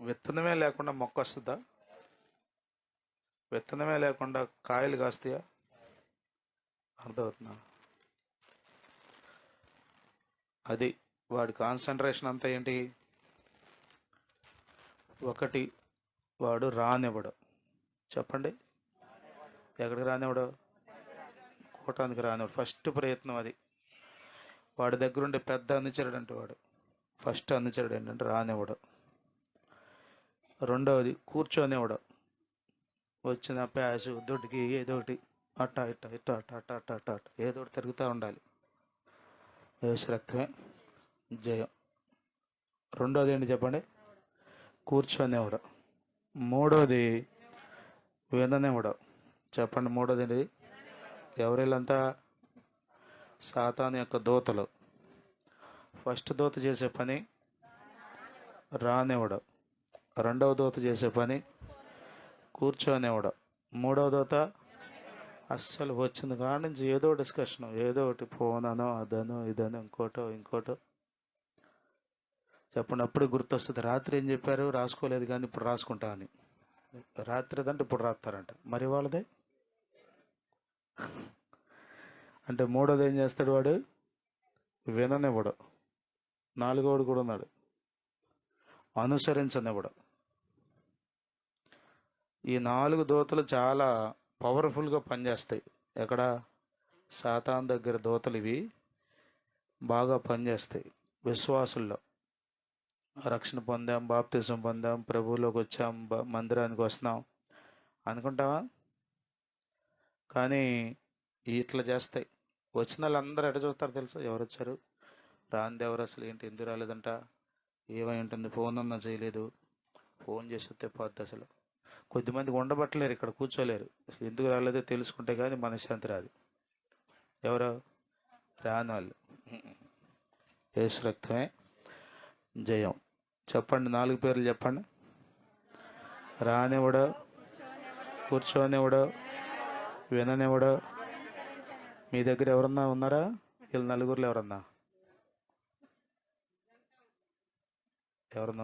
విత్తనమే లేకుండా మొక్క వస్తుందా? విత్తనమే లేకుండా కాయలు కాస్తాయా? అర్థమవుతుందా? అది వాడి కాన్సన్ట్రేషన్ అంతా ఏంటి? ఒకటి, వాడు రానివ్వడు. చెప్పండి, ఎక్కడికి రానివ్వడు? కూటానికి రానివ్వడు. ఫస్ట్ ప్రయత్నం అది. వాడి దగ్గర ఉండే పెద్ద అనుచరుడు అంటే వాడు ఫస్ట్ అనుచరుడు ఏంటంటే రానివ్వడు. రెండవది కూర్చొనివ్వడు. వచ్చిన ప్యాసు దొడ్డికి ఏదో ఒకటి అట్ట ఇట్ట ఇట్ట అట్ట అట్ట అట్ట అట్ట అట్ట ఏదో ఒకటి తిరుగుతూ ఉండాలి. యేసు రక్తమే జయం. రెండోది ఏంటి చెప్పండి? కూర్చొనివ్వడు. మూడోది విననివ్వడు. చెప్పండి, మూడోది ఏంటి? ఎవరిల్లంతా సాతాను యొక్క దూతలు. ఫస్ట్ దూత చేసే పని రానివ్వడు. రెండవ దూత చేసే పని కూర్చొనివ్వడు. మూడవ దూత అస్సలు వచ్చింది కాడి నుంచి ఏదో డిస్కషన్, ఏదో ఒకటి ఫోన్ అనో అదనో ఇదనో ఇంకోటో. చెప్పండి, అప్పుడు గుర్తొస్తుంది. రాత్రి ఏం చెప్పారు? రాసుకోలేదు కానీ ఇప్పుడు రాసుకుంటా అని. రాత్రి అంటే ఇప్పుడు రాస్తారంట. మరి వాళ్ళదే అంటే మూడోది ఏం చేస్తాడు వాడు? విననివ్వడు. నాలుగోడు కూడా ఉన్నాడు, అనుసరించనివ్వడు. ఈ 4 దూతలు చాలా పవర్ఫుల్గా పనిచేస్తాయి. ఎక్కడ? సాతాను దగ్గర దూతలు ఇవి బాగా పనిచేస్తాయి. విశ్వాసుల్లో రక్షణ పొందాం, బాప్తిజం పొందాం, ప్రభువులోకి వచ్చాం, మందిరానికి వస్తున్నాం అనుకుంటావా? కానీ ఇట్లా చేస్తాయి. వచ్చిన వాళ్ళందరూ ఎట చూస్తారు తెలుసా? ఎవరు వచ్చారు? రాంది ఎవరు? అసలు ఏంటి, ఎందుకు రాలేదంట, ఏమై ఉంటుంది, ఫోన్ అన్నా చేయలేదు, ఫోన్ చేసి వస్తే పోద్ది. అసలు కొద్దిమందికి ఉండబట్టలేరు, ఇక్కడ కూర్చోలేరు. అసలు ఎందుకు రాలేదో తెలుసుకుంటే కానీ మనశ్శాంతి రాదు. ఎవరు? రాని వాళ్ళు. యేసు రక్తమే జయం. చెప్పండి, 4 పేర్లు చెప్పండి. రానివ్వడు, కూర్చోనివ్వడు, విననివ్వడు. మీ దగ్గర ఎవరన్నా ఉన్నారా? వీళ్ళు నలుగురులో ఎవరన్నా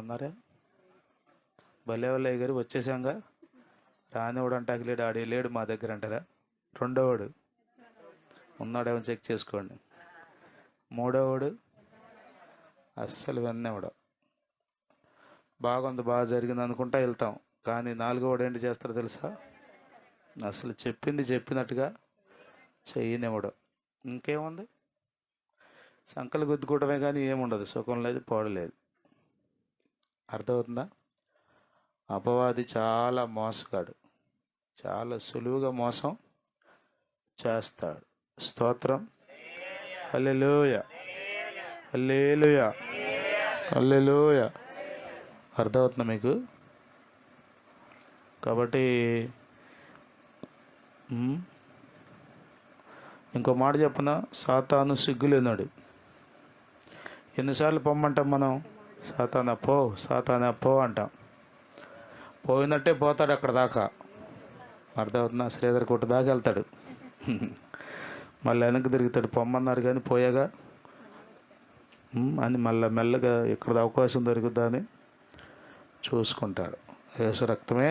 ఉన్నారా? భలే వాళ్ళ గారు వచ్చేసాంగా, రానివ్వడు అంటాకి లేడు, ఆడే లేడు మా దగ్గర అంటారా? రెండోవాడు ఉన్నాడేమో చెక్ చేసుకోండి. మూడోవాడు అస్సలు విననివ్వడు. బాగుంది, బాగా జరిగింది అనుకుంటా వెళ్తాం. కానీ 4వవాడు ఏంటి చేస్తాడో తెలుసా? అసలు చెప్పింది చెప్పినట్టుగా చెయ్యనివ్వడు. ఇంకేముంది? సంకలు గుద్దుకోవడమే కానీ ఏముండదు. సుఖం లేదు, పోవలేదు. అర్థమవుతుందా? అపవాది చాలా మోసగాడు, చాలా సులువుగా మోసం చేస్తాడు. స్తోత్రం. హల్లెలూయా, హల్లెలూయా, హల్లెలూయా. అర్థమవుతుందా మీకు? కాబట్టి ఇంకో మాట చెప్పనా? సాతాను సిగ్గులేనాడు. ఎన్నిసార్లు పొమ్మంటాం మనం? సాతానా పో, సాతానా పో అంటాం. పోయినట్టే పోతాడు అక్కడ దాకా. అర్థమవుతుందా? శ్రీధర్ కొట్టు దాకా వెళ్తాడు, మళ్ళీ వెనక్కి తిరుగుతాడు. పొమ్మన్నారు కానీ పోయాగా అని మళ్ళీ మెల్లగా ఇక్కడ అవకాశం దొరుకుద్దా అని చూసుకుంటాడు. యేసు రక్తమే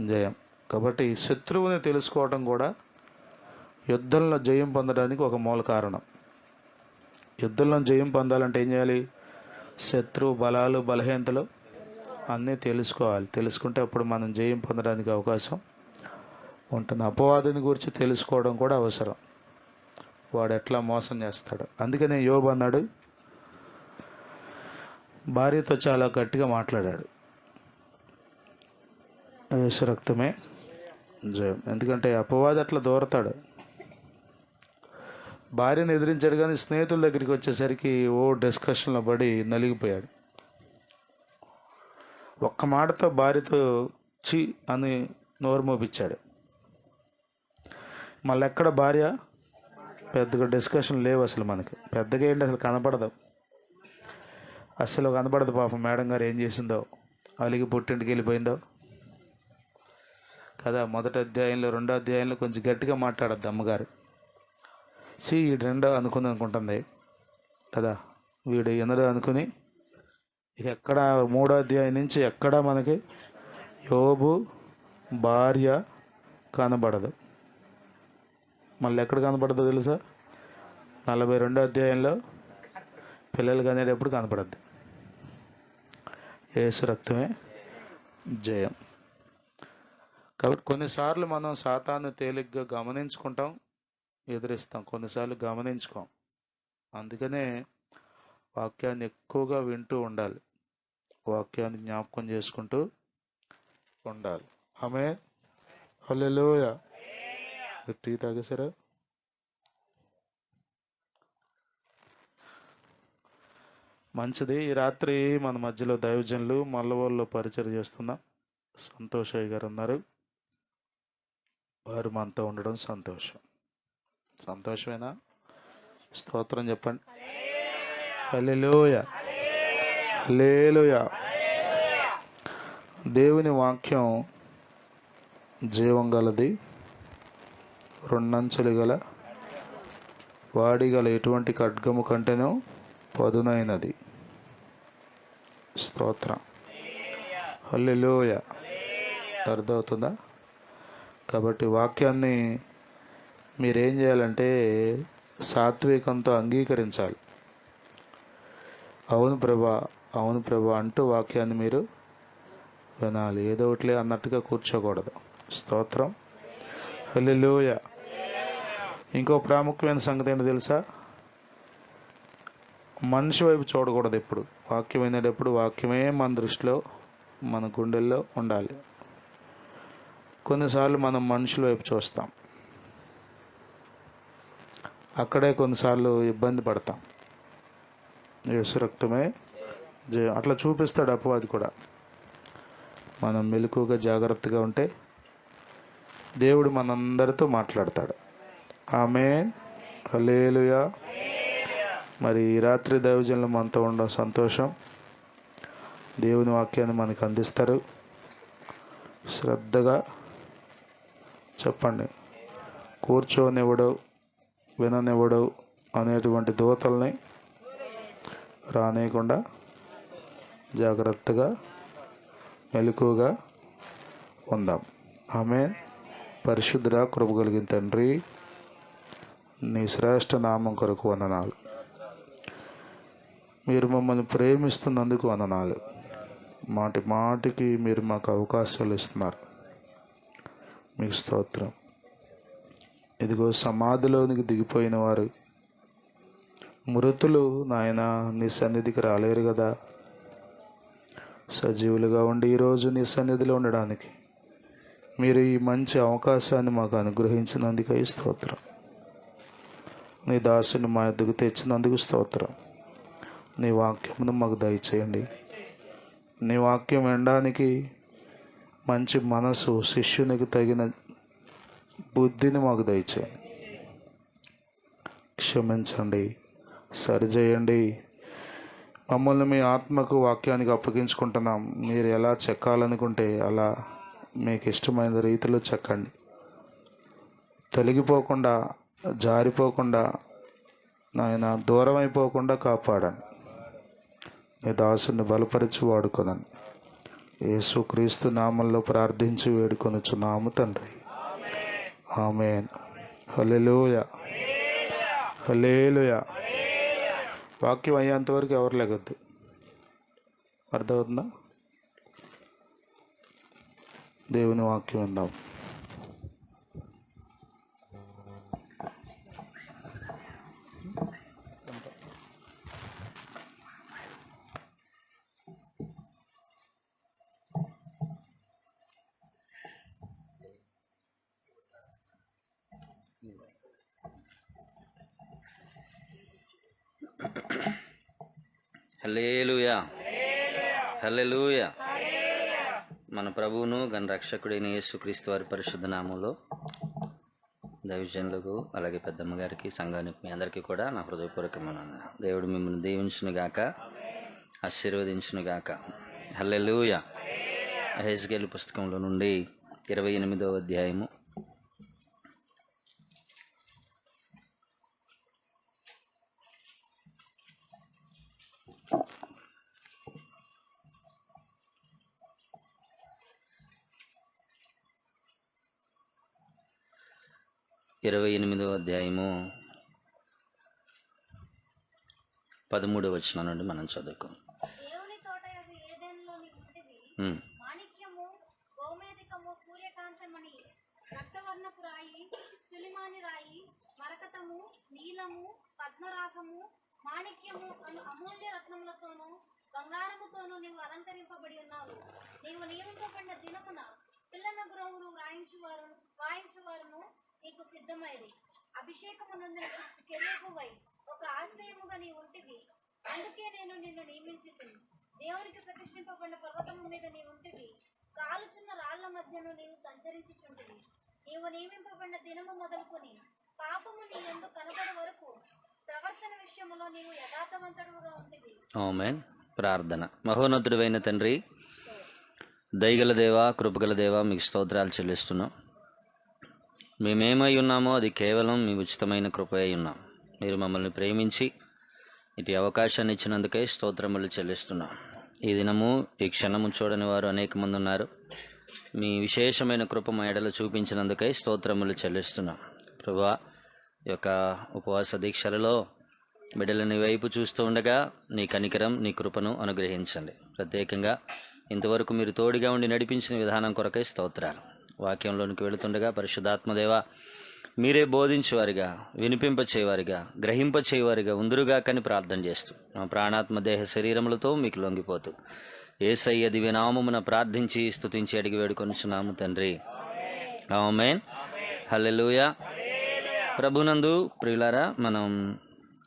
జయం. కాబట్టి శత్రువుని తెలుసుకోవడం కూడా యుద్ధంలో జయం పొందడానికి ఒక మూల కారణం. యుద్ధంలో జయం పొందాలంటే ఏం చేయాలి? శత్రువు బలాలు, బలహీనతలు అన్నీ తెలుసుకోవాలి. తెలుసుకుంటే అప్పుడు మనం జయం పొందడానికి అవకాశం ఉంటుంది. అపవాదుని గురించి తెలుసుకోవడం కూడా అవసరం. వాడు ఎట్లా మోసం చేస్తాడు. అందుకనే యోబు అన్నాడు, భార్యతో చాలా గట్టిగా మాట్లాడాడు. యేసు రక్తమే జయం. ఎందుకంటే అపవాది అట్లా దూరతాడు. భార్యను ఎదిరించాడు కానీ స్నేహితుల దగ్గరికి వచ్చేసరికి డిస్కషన్లో పడి నలిగిపోయాడు. ఒక్క మాటతో భార్యతో చి అని నోరు మోపించాడు. మళ్ళీ ఎక్కడ భార్య? పెద్దగా డిస్కషన్ లేవు అసలు. మనకి పెద్దగా ఏంటి అసలు కనపడదు, అస్సలు కనపడదు. పాపం మేడం గారు ఏం చేసిందో, అలిగి పుట్టింటికి వెళ్ళిపోయిందో కదా. మొదటి అధ్యాయంలో, 2వ అధ్యాయంలో కొంచెం గట్టిగా మాట్లాడద్దు అమ్మగారు. వీడు రెండో అనుకుంటుంది కదా, వీడు ఎన్నడో అనుకుని ఎక్కడ 3వ అధ్యాయం నుంచి ఎక్కడ మనకి యోబు భార్య కనబడదు. మళ్ళీ ఎక్కడ కనబడదో తెలుసా? 42వ అధ్యాయంలో పిల్లలు కనేటప్పుడు కనపడద్దు. యేసు రక్తమే జయం. కాబట్టి కొన్నిసార్లు మనం సాతాను తేలిగ్గా గమనించుకుంటాం, ఎదురిస్తాం, కొన్నిసార్లు గమనించుకోం. అందుకనే వాక్యాన్ని ఎక్కువగా వింటూ ఉండాలి, వాక్యాన్ని జ్ఞాపకం చేసుకుంటూ ఉండాలి. ఆమేన్. హల్లెలూయా. టీ తాగేశారా? మంచిది. ఈ రాత్రి మన మధ్యలో దైవజనులు మల్లవోల్లో పరిచయం చేస్తున్న సంతోషయ్య గారు ఉన్నారు. వారు మనతో ఉండడం సంతోషం. సంతోషమేనా? స్తోత్రం చెప్పండి. హల్లెలూయా, హల్లెలూయా. దేవుని వాక్యం జీవం గలది, రెండంచులు గల వాడి గల ఎటువంటి ఖడ్గము కంటేనో పదునైనది. స్తోత్రం. హల్లెలూయా. అర్థమవుతుందా? కాబట్టి వాక్యాన్ని మీరేం చేయాలంటే సాత్వికంతో అంగీకరించాలి. అవును ప్రభా, అవును ప్రభా అంటూ వాక్యాన్ని మీరు వినాలి. ఏదో ఒకటిలే అన్నట్టుగా కూర్చోకూడదు. స్తోత్రం. హల్లెలూయా. ఇంకో ప్రాముఖ్యమైన సంగతి ఏంటో తెలుసా? మనిషి వైపు చూడకూడదు. ఎప్పుడు వాక్యం వినేటప్పుడు వాక్యమే మన దృష్టిలో, మన గుండెల్లో ఉండాలి. కొన్నిసార్లు మనం మనుషుల వైపు చూస్తాం, అక్కడే కొన్నిసార్లు ఇబ్బంది పడతాం. యేసు రక్తమే జయం. అట్లా చూపిస్తాడు అపవాది కూడా. మనం మెలకుగా జాగ్రత్తగా ఉంటే దేవుడు మనందరితో మాట్లాడతాడు. ఆమేన్. హల్లెలూయా. మరి ఈ రాత్రి దైవజనులు మనతో ఉండడం సంతోషం. దేవుని వాక్యాన్ని మనకు అందిస్తారు. శ్రద్ధగా చెప్పండి. కూర్చోనివ్వడు, విననివ్వడు అనేటువంటి దూతల్ని రానేయకుండా జాగ్రత్తగా మెలకుగా ఉందాం. ఆమేన్. పరిశుద్ధుడా, కృప కలిగిన తండ్రి, నీ శ్రేష్ఠ నామం కొరకు వందనాలు. మీరు మమ్మల్ని ప్రేమిస్తున్నందుకు వందనాలు. మాటి మాటికి మీరు మాకు అవకాశాలు ఇస్తున్నారు. మీకు స్తోత్రం. ఇదిగో సమాధిలోనికి దిగిపోయిన వారు, మృతులు నాయన నీ సన్నిధికి రాలేరు కదా. సజీవులుగా ఉండి ఈరోజు నీ సన్నిధిలో ఉండడానికి మీరు ఈ మంచి అవకాశాన్ని మాకు అనుగ్రహించినందుకై స్తోత్రం. నీ దాసుని మా యొద్దకు తెచ్చినందుకు స్తోత్రం. నీ వాక్యమును మాకు దయచేయండి. నీ వాక్యం వినడానికి మంచి మనసు, శిష్యునికి తగిన బుద్ధిని మాకు దయచేయండి. క్షమించండి, సరిచేయండి. మమ్మల్ని మీ ఆత్మకు, వాక్యానికి అప్పగించుకుంటున్నాం. మీరు ఎలా చెక్కాలనుకుంటే అలా మీకు ఇష్టమైన రీతిలో చెక్కండి. తొలగిపోకుండా, జారిపోకుండా, నాయన దూరం అయిపోకుండా కాపాడండి. నీ దాసుని బలపరిచి వాడుకోనండి. యేసుక్రీస్తు నామంలో ప్రార్థించి వేడుకొనుచున్నాము తండ్రి. ఆమేన్. హల్లెలూయా, హల్లెలూయా. వాక్యం అయ్యేంతవరకు ఎవరు లేగొద్దు. అర్థమవుతుందా? దేవుని వాక్యం ఉందాం. హల్లెలూయా, హల్లెలూయా. మన ప్రభువును గణ రక్షకుడైన యేసుక్రీస్తు వారి పరిశుద్ధ నామంలో దైవజనులకు, అలాగే పెద్దమ్మ గారికి, సంఘానికి, మీ అందరికీ కూడా నా హృదయపూర్వకమైన దేవుడు మిమ్మల్ని దీవించునుగాక, ఆశీర్వదించునుగాక. హల్లెలూయా. యెహెజ్కేలు పుస్తకంలో నుండి 28వ అధ్యాయము 28వ అధ్యాయము 13వ వచనం నుండి మనం చదువుకోం. దేవుని తోటయగు ఏదెనులో నీవుంటివి. మాణిక్యము, గోమేధికము, సూర్యకాంతమణి, రక్తవర్ణపు రాయి, సులిమాని రాయి, మరకతము, నీలము, పద్మరాగము, మాణిక్యము అను అమూల్య రత్నములతోనూ బంగారముతోనూ నీవు అలంకరింపబడి ఉన్నావు. నీవు నియమింపబడిన దినమున పిల్లన గ్రోవును వాయించువారును నీకు సిద్ధమైంది. అభిషేకము నొందిన కెరూబువై ఒక ఆశ్రయముగా నీ ఉంటివి. అందుకే నేను నిన్ను నియమించుతుని. దేవునికి ప్రతిష్ఠింపబడిన పర్వతము మీద నీ ఉంటివి. కాలుచున్న రాళ్ల మధ్యను నీవు సంచరించుచుంటివి. నీవు నియమింపబడిన దినము మొదలుకొని పాపము నీ యందు కనబడే వరకు ప్రవర్తన విషయములో నీవు యథార్థవంతుడుగా ఉంటివి. ఆమేన్. ప్రార్థన. మహోన్నతుడైన తండ్రి, దయగల దేవా, కృపగల దేవా, మీకు స్తోత్రాలు చెల్లిస్తున్నాం. మేమేమై ఉన్నామో అది కేవలం మీ ఉచితమైన కృప అయి ఉన్నాం. మీరు మమ్మల్ని ప్రేమించి ఇటు అవకాశాన్ని ఇచ్చినందుకే స్తోత్రములు చెల్లిస్తున్నాం. ఈ దినము ఈ క్షణము చూడని వారు అనేక మంది ఉన్నారు. మీ విశేషమైన కృప మా ఎడల చూపించినందుకే స్తోత్రములు చెల్లిస్తున్నాం. ప్రభువా, ఈ యొక్క ఉపవాస దీక్షలలో బిడ్డలని వైపు చూస్తూ ఉండగా నీ కనికరం, నీ కృపను అనుగ్రహించండి. ప్రత్యేకంగా ఇంతవరకు మీరు తోడుగా ఉండి నడిపించిన విధానం కొరకై స్తోత్రాలు. వాక్యంలోనికి వెళుతుండగా పరిశుద్ధాత్మదేవ మీరే బోధించేవారిగా, వినిపింపచేవారిగా, గ్రహింపచేవారిగా ఉందురుగా కని ప్రార్థన చేస్తూ మా ప్రాణాత్మ దేహ శరీరములతో మీకు లొంగిపోతూ యేసయ్య దివ్య నామమున ప్రార్థించి స్తుతించి అడిగి వేడుకొనుచున్నాము తండ్రి. ఆమేన్. హల్లెలూయా. ప్రభునందు ప్రియులారా, మనం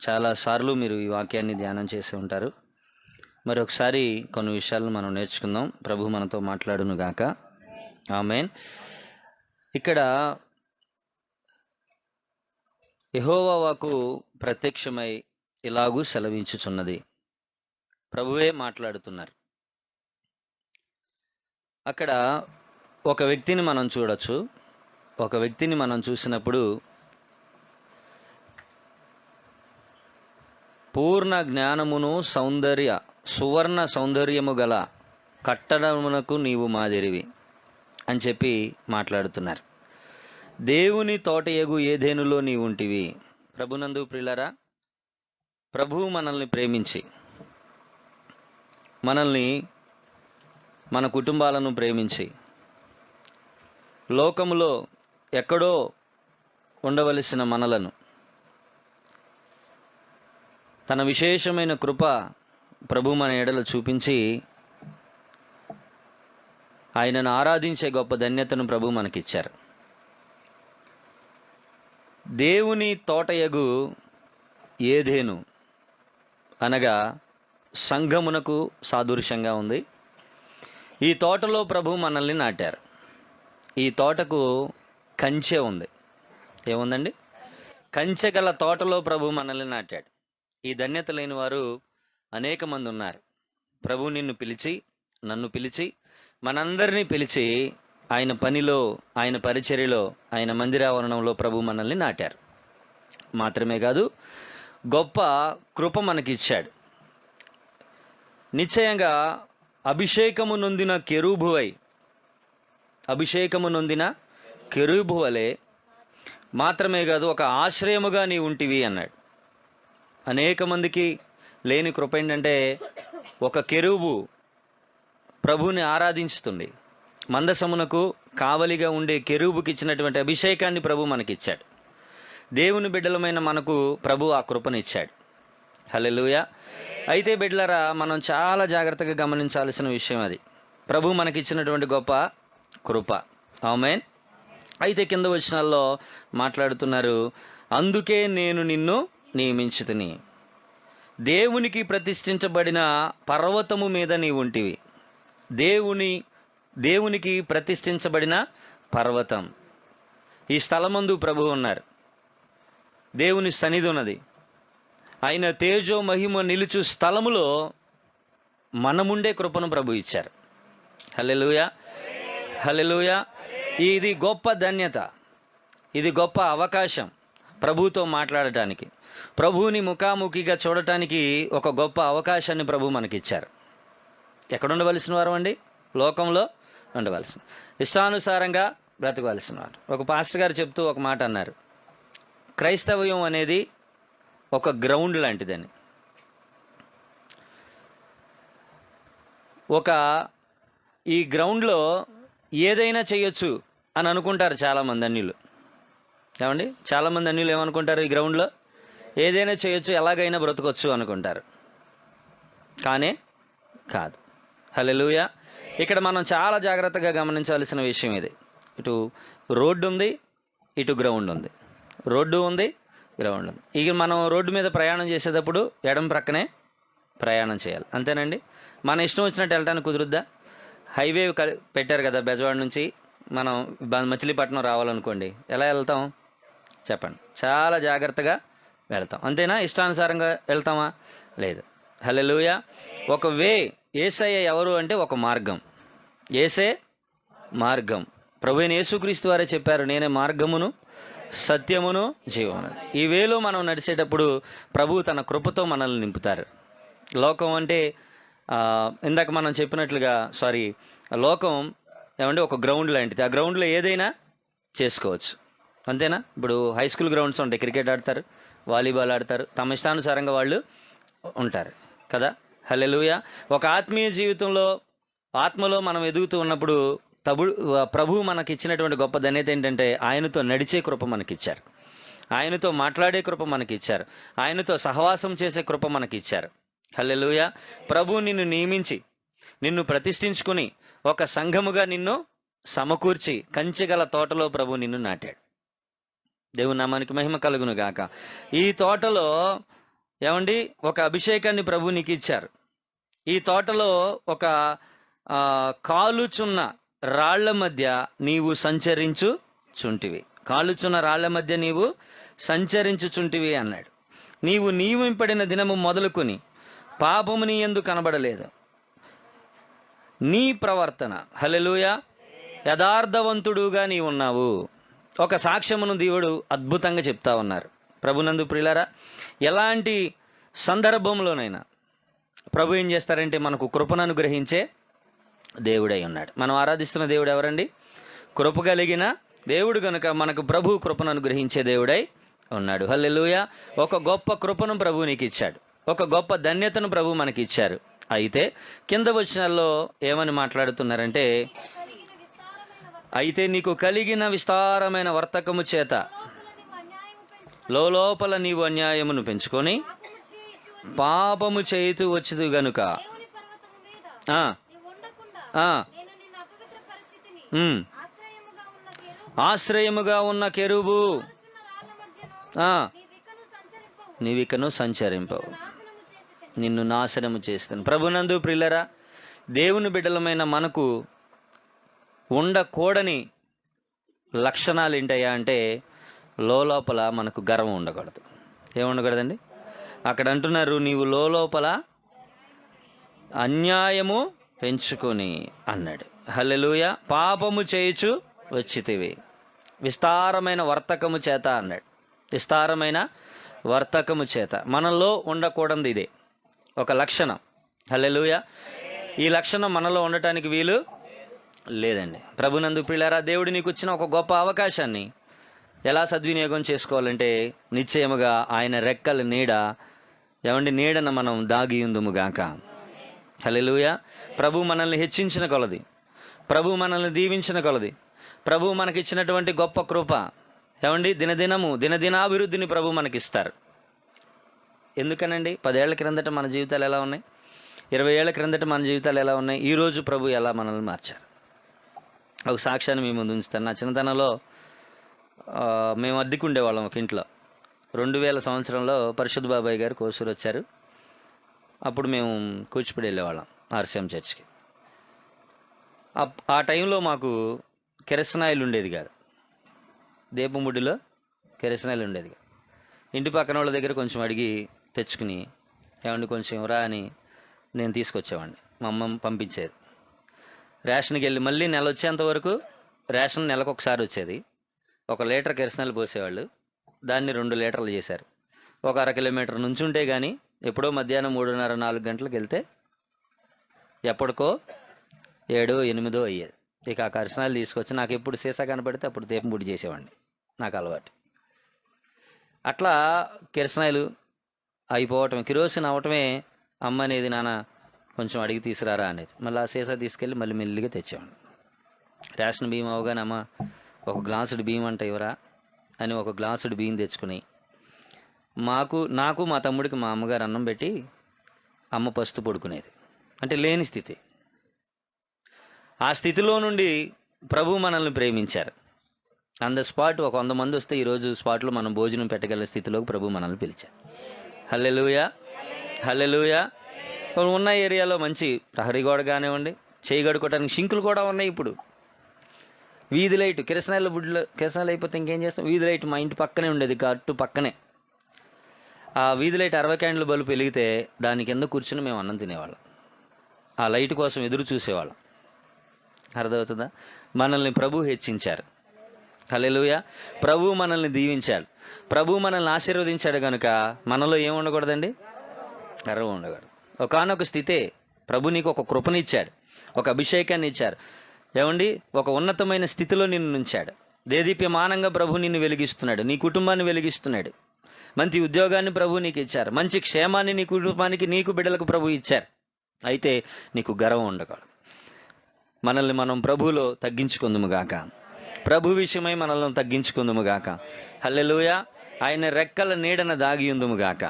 చాలాసార్లు మీరు ఈ వాక్యాన్ని ధ్యానం చేసి ఉంటారు. మరొకసారి కొన్ని విషయాలను మనం నేర్చుకుందాం. ప్రభు మనతో మాట్లాడును గాక. ఆమేన్. ఇక్కడ యెహోవా వాక్కు ప్రత్యక్షమై ఇలాగూ సెలవించుచున్నది. ప్రభువే మాట్లాడుతున్నారు. అక్కడ ఒక వ్యక్తిని మనం చూడొచ్చు. ఒక వ్యక్తిని మనం చూసినప్పుడు పూర్ణ జ్ఞానమును సువర్ణ సౌందర్యము గల కట్టడమునకు నీవు మాదిరివి అని చెప్పి మాట్లాడుతున్నారు. దేవుని తోటయగు ఏదెనులో నీవు ఉంటివి. ప్రభునందు ప్రియులారా, ప్రభువు మనల్ని ప్రేమించి మన కుటుంబాలను ప్రేమించి లోకములో ఎక్కడో ఉండవలసిన మనలను తన విశేషమైన కృప ప్రభు మన ఎడల చూపించి ఆయనను ఆరాధించే గొప్ప ధన్యతను ప్రభు మనకిచ్చారు. దేవుని తోటయగు ఏదెను అనగా సంఘమునకు సాదృశ్యంగా ఉంది. ఈ తోటలో ప్రభు మనల్ని నాటారు. ఈ తోటకు కంచె ఉంది. ఏముందండి? కంచె గల తోటలో ప్రభు మనల్ని నాటాడు. ఈ ధన్యత లేని వారు అనేక మంది ఉన్నారు. ప్రభు నిన్ను పిలిచి, నన్ను పిలిచి, మనందరినీ పిలిచి ఆయన పనిలో, ఆయన పరిచర్యలో, ఆయన మందిరావరణంలో ప్రభు మనల్ని నాటారు. మాత్రమే కాదు, గొప్ప కృప మనకిచ్చాడు. నిశ్చయంగా అభిషేకము నొందిన కెరూబు వలె మాత్రమే కాదు, ఒక ఆశ్రయముగా నీ ఉంటివి అన్నాడు. అనేక మందికి లేని కృప ఏంటంటే, ఒక కెరూబు ప్రభువుని ఆరాధించుతుంది. మందసమునకు కావలిగా ఉండే కెరూబుకి ఇచ్చినటువంటి అభిషేకాన్ని ప్రభు మనకిచ్చాడు. దేవుని బిడ్డలమైన మనకు ప్రభు ఆ కృపనిచ్చాడు. హల్లెలూయా. అయితే బిడ్డలారా, మనం చాలా జాగ్రత్తగా గమనించాల్సిన విషయం అది. ప్రభు మనకిచ్చినటువంటి గొప్ప కృప. ఆమేన్. అయితే కింద వచనాల్లో మాట్లాడుతున్నారు, అందుకే నేను నిన్ను నియమించుతిని. దేవునికి ప్రతిష్ఠించబడిన పర్వతము మీద నీ ఉంటివి. దేవునికి ప్రతిష్ఠించబడిన పర్వతం. ఈ స్థలమందు ప్రభు ఉన్నారు. దేవుని సన్నిధి ఉన్నది. ఆయన తేజో మహిమ నిలుచు స్థలములో మనముండే కృపను ప్రభు ఇచ్చారు. హల్లెలూయా, హల్లెలూయా. ఇది గొప్ప ధన్యత, ఇది గొప్ప అవకాశం ప్రభువుతో మాట్లాడటానికి, ప్రభువుని ముఖాముఖిగా చూడటానికి ఒక గొప్ప అవకాశాన్ని ప్రభు మనకిచ్చారు. ఎక్కడ ఉండవలసిన వారు అండి? లోకంలో ఉండవలసిన, ఇష్టానుసారంగా బ్రతకవలసిన వారు. ఒక పాస్టర్ గారు చెప్తూ ఒక మాట అన్నారు, క్రైస్తవ్యం అనేది ఒక గ్రౌండ్ లాంటిదని. ఈ గ్రౌండ్లో ఏదైనా చేయొచ్చు అని అనుకుంటారు చాలామంది అన్యులు. ఏమండి, చాలామంది అన్యులు ఏమనుకుంటారు? ఈ గ్రౌండ్లో ఏదైనా చేయొచ్చు, ఎలాగైనా బ్రతకొచ్చు అనుకుంటారు. కానే కాదు. హల్లెలూయా. ఇక్కడ మనం చాలా జాగ్రత్తగా గమనించాల్సిన విషయం ఇది. ఇటు రోడ్డు ఉంది, ఇటు గ్రౌండ్ ఉంది. రోడ్డు ఉంది, గ్రౌండ్ ఉంది. ఇక మనం రోడ్డు మీద ప్రయాణం చేసేటప్పుడు ఎడం ప్రక్కనే ప్రయాణం చేయాలి, అంతేనండి. మన ఇష్టం వచ్చినట్టు వెళ్ళటానికి కుదురుద్దా? హైవే పెట్టారు కదా బెజవాడ నుంచి మనం మచిలీపట్నం రావాలనుకోండి, ఎలా వెళ్తాం చెప్పండి? చాలా జాగ్రత్తగా వెళ్తాం, అంతేనా? ఇష్టానుసారంగా వెళ్తామా? లేదు. హల్లెలూయా. ఒక వే, యేసయ్య ఎవరు అంటే ఒక మార్గం. యేసే మార్గం. ప్రభువైన యేసుక్రీస్తు వారే చెప్పారు, నేనే మార్గమును సత్యమును జీవమును. ఈ వేలో మనం నడిచేటప్పుడు ప్రభువు తన కృపతో మనల్ని నింపుతారు. లోకం అంటే ఇందాక మనం చెప్పినట్లుగా లోకం ఏమంటే ఒక గ్రౌండ్ లాంటిది. ఆ గ్రౌండ్లో ఏదైనా చేసుకోవచ్చు, అంతేనా? ఇప్పుడు హై స్కూల్ గ్రౌండ్స్ ఉంటాయి, క్రికెట్ ఆడతారు, వాలీబాల్ ఆడతారు, తమ ఇష్టానుసారంగా వాళ్ళు ఉంటారు కదా. హల్లెలూయా. ఒక ఆత్మీయ జీవితంలో ఆత్మలో మనం ఎదుగుతూ ఉన్నప్పుడు ప్రభువు మనకి ఇచ్చినటువంటి గొప్ప ధన్యత ఏంటంటే ఆయనతో నడిచే కృప మనకిచ్చారు, ఆయనతో మాట్లాడే కృప మనకిచ్చారు, ఆయనతో సహవాసం చేసే కృప మనకిచ్చారు. హల్లెలూయా. ప్రభువు నిన్ను నియమించి నిన్ను ప్రతిష్ఠించుకుని ఒక సంఘముగా నిన్ను సమకూర్చి కంచెగల తోటలో ప్రభు నిన్ను నాటాడు. దేవుని నామానికి మహిమ కలుగును గాక. ఈ తోటలో ఏమండి ఒక అభిషేకాన్ని ప్రభు నీకు ఇచ్చారు. ఈ తోటలో ఒక కాలుచున్న రాళ్ల మధ్య నీవు సంచరించుచుంటివి, కాలుచున్న రాళ్ల మధ్య నీవు సంచరించుచుంటివి అన్నాడు. నీవు నియమింపడిన దినము మొదలుకొని పాపము నీ యందు కనబడలేదు. నీ ప్రవర్తన, హల్లెలూయా, యథార్థవంతుడుగా నీ ఉన్నావు. ఒక సాక్ష్యమును దేవుడు అద్భుతంగా చెప్తా ఉన్నారు. ప్రభునందు ప్రియులారా, ఎలాంటి సందర్భంలోనైనా ప్రభు ఏం చేస్తారంటే మనకు కృపను అనుగ్రహించే దేవుడై ఉన్నాడు. మనం ఆరాధిస్తున్న దేవుడు ఎవరండి? కృప కలిగిన దేవుడు కనుక మనకు ప్రభు కృపను అనుగ్రహించే దేవుడై ఉన్నాడు. హల్లెలూయా. ఒక గొప్ప కృపను ప్రభు నీకు ఇచ్చాడు, ఒక గొప్ప ధన్యతను ప్రభు మనకి ఇచ్చారు. అయితే కింద వచనాల్లో ఏమని మాట్లాడుతున్నారంటే, అయితే నీకు కలిగిన విస్తారమైన వర్తకము చేత లోపల నీవు అన్యాయమును పెంచుకొని పాపము చేయుతూ వచ్చేది గనుక ఆశ్రయముగా ఉన్న కెరూబు నీవికను సంచరింపవు, నిన్ను నాశనము చేస్తాను. ప్రభునందు ప్రియులరా, దేవుని బిడ్డలమైన మనకు ఉండకూడని లక్షణాలు ఏంటయ్యా అంటే, లోపల మనకు గర్వం ఉండకూడదు. ఏముండకూడదండి? అక్కడ అంటున్నారు, నీవు లోపల అన్యాయము పెంచుకొని అన్నాడు. హల్లెలూయా. పాపము చేయుచు వచ్చితివి విస్తారమైన వర్తకము చేత అన్నాడు. విస్తారమైన వర్తకము చేత మనలో ఉండకూడదు, ఇదే ఒక లక్షణం. హల్లెలూయా. ఈ లక్షణం మనలో ఉండటానికి వీలు లేదండి. ప్రభునందు ప్రియులారా, దేవుడు నీకు ఇచ్చిన ఒక గొప్ప అవకాశాన్ని ఎలా సద్వినియోగం చేసుకోవాలంటే, నిశ్చయముగా ఆయన రెక్కల నీడన మనం దాగి ఉందుముగాక. హల్లెలూయా. ప్రభు మనల్ని హెచ్చించిన కొలది, ప్రభు మనల్ని దీవించిన కొలది, ప్రభు మనకిచ్చినటువంటి గొప్ప కృప దినదినాభివృద్ధిని ప్రభు మనకిస్తారు. ఎందుకనండి? 10 ఏళ్ల క్రిందట మన జీవితాలు ఎలా ఉన్నాయి, 20 ఏళ్ల క్రిందట మన జీవితాలు ఎలా ఉన్నాయి, ఈరోజు ప్రభు ఎలా మనల్ని మార్చారు. ఒక సాక్ష్యాన్ని మీ ముందు ఉంచుతాను. నా చిన్నతనంలో మేము అద్దెకు ఉండేవాళ్ళం ఒక ఇంట్లో. 2000 సంవత్సరంలో పరిశుద్ధ బాబాయ్ గారు కోసూరు వచ్చారు. అప్పుడు మేము కూచిపూడి వెళ్ళేవాళ్ళం ఆర్సీఎం చర్చ్కి. ఆ టైంలో మాకు కెరసనాయిల్ ఉండేది కాదు, దీపముడిలో కెరసనాయిల్ ఉండేది కాదు. ఇంటి పక్కన వాళ్ళ దగ్గర కొంచెం అడిగి తెచ్చుకుని, ఏమండి కొంచెం రా అని నేను తీసుకొచ్చేవాడిని. మా అమ్మ పంపించేది. రేషన్కి వెళ్ళి మళ్ళీ నెల వచ్చేంత వరకు రేషన్ నెలకు ఒకసారి వచ్చేది. 1 లీటర్ కెరసనాయిల్ పోసేవాళ్ళు, దాన్ని 2 లీటర్లు చేశారు. ఒక 1/2 కిలోమీటర్ నుంచి ఉంటే కానీ ఎప్పుడో మధ్యాహ్నం 3:30-4 గంటలకు వెళ్తే ఎప్పటికో 7-8 అయ్యేది. ఇక ఆ కెరసనాయిల్ తీసుకొచ్చి నాకు ఎప్పుడు సీసా కనపడితే అప్పుడు దీపం బుడి చేసేవాడిని. నాకు అలవాటు. అట్లా కిరసనాయిలు అయిపోవటమే, కిరోసిన్ అవటమే అమ్మ అనేది, నాన్న కొంచెం అడిగి తీసుకురారా అనేది. మళ్ళీ ఆ సీసా తీసుకెళ్ళి మళ్ళీ మెల్లిగా తెచ్చేవాడు. రేషన్ బియ్యం అవగానే అమ్మ ఒక గ్లాసుడు బియ్యం అంటే ఇవరా అని ఒక గ్లాసుడు బియ్యం తెచ్చుకుని నాకు మా తమ్ముడికి మా అమ్మగారు అన్నం పెట్టి అమ్మ పస్తు పడుకునేది. అంటే లేని స్థితి. ఆ స్థితిలో నుండి ప్రభు మనల్ని ప్రేమించారు. ఆన్ ద స్పాట్ ఒక 100 మంది వస్తే ఈరోజు స్పాట్లో మనం భోజనం పెట్టగల స్థితిలోకి ప్రభు మనల్ని పిలిచారు. హల్లెలూయా, హల్లెలూయా. ఉన్న ఏరియాలో మంచి ప్రహరీ గోడ కానివ్వండి, చేయి గడుకోవడానికి షింకులు కూడా ఉన్నాయి. ఇప్పుడు వీధి లైట్, కిరసనాయిల బుడ్లు, కిరసనాయిలు అయిపోతే ఇంకేం చేస్తాం, వీధి లైట్ మా ఇంటి పక్కనే ఉండేది, అటు పక్కనే. ఆ వీధి లైట్ 60 క్యాండిల్ బల్బు వెలిగితే దాని కింద కూర్చుని మేము అన్నం తినేవాళ్ళం. ఆ లైట్ కోసం ఎదురు చూసేవాళ్ళం. అర్థమవుతుందా? మనల్ని ప్రభు హెచ్చించారు. హల్లెలూయా. ప్రభు మనల్ని దీవించాడు, ప్రభు మనల్ని ఆశీర్వదించాడు. కనుక మనలో ఏం ఉండకూడదండి? గర్వం ఉండకూడదు. ఒకానొక స్థితే ప్రభు నీకు ఒక కృపనిచ్చాడు, ఒక అభిషేకాన్ని ఇచ్చారు. ఏమండి, ఒక ఉన్నతమైన స్థితిలో నిన్ను ఉంచాడు. దేదీప్యమానంగా ప్రభు నిన్ను వెలిగిస్తున్నాడు, నీ కుటుంబాన్ని వెలిగిస్తున్నాడు. మంచి ఉద్యోగాన్ని ప్రభు నీకు ఇచ్చారు, మంచి క్షేమాన్ని నీ కుటుంబానికి, నీకు బిడ్డలకు ప్రభు ఇచ్చారు. అయితే నీకు గర్వం ఉండకూడదు. మనల్ని మనం ప్రభువులో తగ్గించుకుందుముగాక, ప్రభు విషయమై మనల్ని తగ్గించుకుందుముగాక. హల్లెలూయా. ఆయన రెక్కల నీడన దాగియుందుముగాక.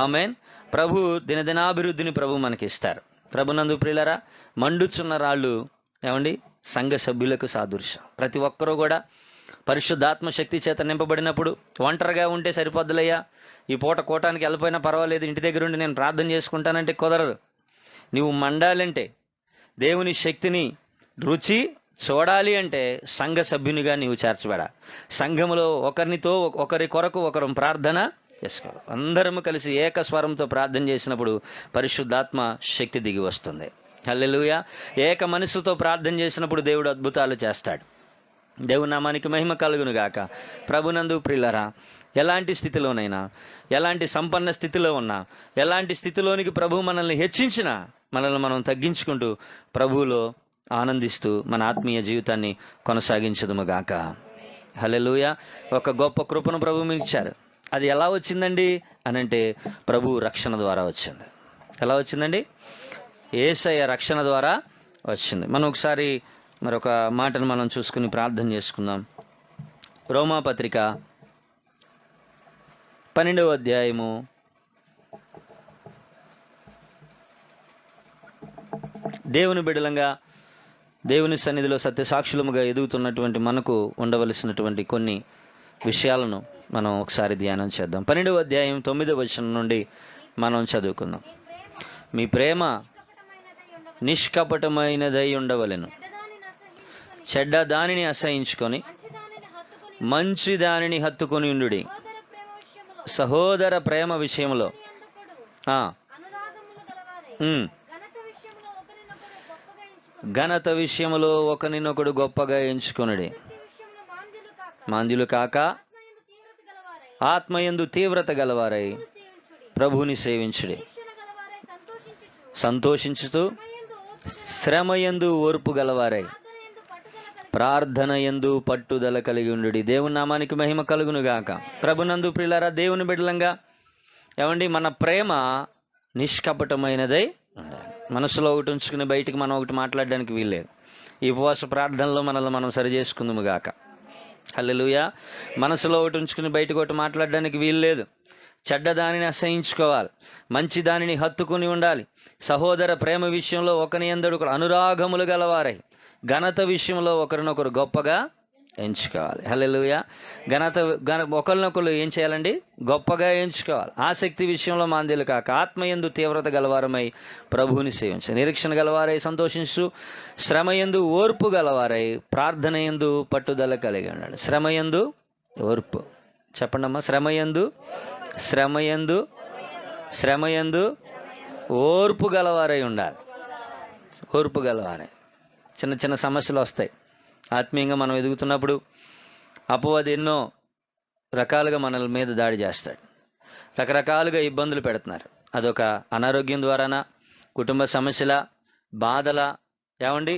ఆమేన్. ప్రభు దినదినాభివృద్ధిని ప్రభు మనకిస్తారు. ప్రభునందు ప్రియులరా, మండుచున్న రాళ్ళు ఏమండి సంఘ సభ్యులకు సాదృశ్యం. ప్రతి ఒక్కరూ కూడా పరిశుద్ధాత్మ శక్తి చేత నింపబడినప్పుడు, ఒంటరిగా ఉంటే సరిపోద్దులయ్యా, ఈ పూట కోటానికి వెళ్ళిపోయినా పర్వాలేదు, ఇంటి దగ్గర ఉండి నేను ప్రార్థన చేసుకుంటానంటే కుదరదు. నువ్వు మండాలంటే, దేవుని శక్తిని రుచి చూడాలి అంటే సంఘ సభ్యునిగా నీవు చేర్చబడా. సంఘములో ఒకరి కొరకు ఒకరు ప్రార్థన చేసుకోవాలి. అందరము కలిసి ఏకస్వరంతో ప్రార్థన చేసినప్పుడు పరిశుద్ధాత్మ శక్తి దిగి వస్తుంది. హల్లెలూయా. ఏక మనసుతో ప్రార్థన చేసినప్పుడు దేవుడు అద్భుతాలు చేస్తాడు. దేవుని నామానికి మహిమ కలుగును గాక. ప్రభునందు ప్రియులరా, ఎలాంటి స్థితిలోనైనా, ఎలాంటి సంపన్న స్థితిలో ఉన్నా, ఎలాంటి స్థితిలోనికి ప్రభు మనల్ని హెచ్చించినా, మనల్ని మనం తగ్గించుకుంటూ ప్రభువులో ఆనందిస్తూ మన ఆత్మీయ జీవితాన్ని కొనసాగించదుము గాక. హల్లెలూయా. ఒక గొప్ప కృపను ప్రభు మీకు ఇచ్చారు. అది ఎలా వచ్చిందండి అనంటే ప్రభు రక్షణ ద్వారా వచ్చింది. ఎలా వచ్చిందండి? యేసయ్య రక్షణ ద్వారా వచ్చింది. మనం ఒకసారి మరొక మాటను మనం చూసుకుని ప్రార్థన చేసుకుందాం. రోమాపత్రిక 12వ అధ్యాయము 1 దేవుని బిడ్డలంగా దేవుని సన్నిధిలో సత్యసాక్షులముగా ఎదుగుతున్నటువంటి మనకు ఉండవలసినటువంటి కొన్ని విషయాలను మనం ఒకసారి ధ్యానం చేద్దాం. 12వ అధ్యాయం 9వ వచనం నుండి మనం చదువుకుందాం. మీ ప్రేమ నిష్కపటమైనదై ఉండవలెను, చెడ్డ దానిని అసహించుకొని మంచి దానిని హత్తుకొని ఉండుడి. సహోదర ప్రేమ విషయంలో ఘనత విషయంలో ఒకరినొకడు గొప్పగా ఎంచుకొనుడి. మాంద్యులు కాక ఆత్మయందు తీవ్రత గలవారై ప్రభువుని సేవించుడి. సంతోషించుతూ శ్రమయందు ఓర్పు గలవారై ప్రార్థన యందు పట్టుదల కలిగి ఉండుడి. దేవుని నామానికి మహిమ కలుగును గాక. ప్రభునందు ప్రియులారా, దేవుని బిడ్డలంగా ఏమండి, మన ప్రేమ నిష్కపటమైనదై ఉండాలి. మనసులో ఒకటి ఉంచుకుని బయటికి మనం ఒకటి మాట్లాడడానికి వీల్లేదు. ఈ ఉపవాస ప్రార్థనలో మనల్ని మనం సరి చేసుకుందుము గాక. హల్లెలూయా. మనసులో ఒకటి ఉంచుకుని బయటకు ఒకటి మాట్లాడడానికి వీల్లేదు. చెడ్డ దానిని అసహించుకోవాలి, మంచి దానిని హత్తుకుని ఉండాలి. సహోదర ప్రేమ విషయంలో ఒకని యందు అనురాగములు గలవారై ఘనత విషయంలో ఒకరినొకరు గొప్పగా ఎంచుకోవాలి. హల్లెలూయా. ఒకరినొకరు ఏం చేయాలండి? గొప్పగా ఎంచుకోవాలి. ఆసక్తి విషయంలో మాంద్యులు కాక ఆత్మయందు తీవ్రత గలవారమై ప్రభువుని సేవించు. నిరీక్షణ గలవారై సంతోషించు. శ్రమయందు ఓర్పు గలవారై ప్రార్థన యందు పట్టుదల కలిగి ఉండాలి. శ్రమయందు ఓర్పు చెప్పండమ్మా. శ్రమయందు ఓర్పు గలవారై ఉండాలి. ఓర్పు గలవారై. చిన్న చిన్న సమస్యలు వస్తాయి. ఆత్మీయంగా మనం ఎదుగుతున్నప్పుడు అపవాది ఎన్నో రకాలుగా మనల మీద దాడి చేస్తాడు. రకరకాలుగా ఇబ్బందులు పెడుతున్నారు. అదొక అనారోగ్యం ద్వారానా, కుటుంబ సమస్యల, బాధల, ఏమండి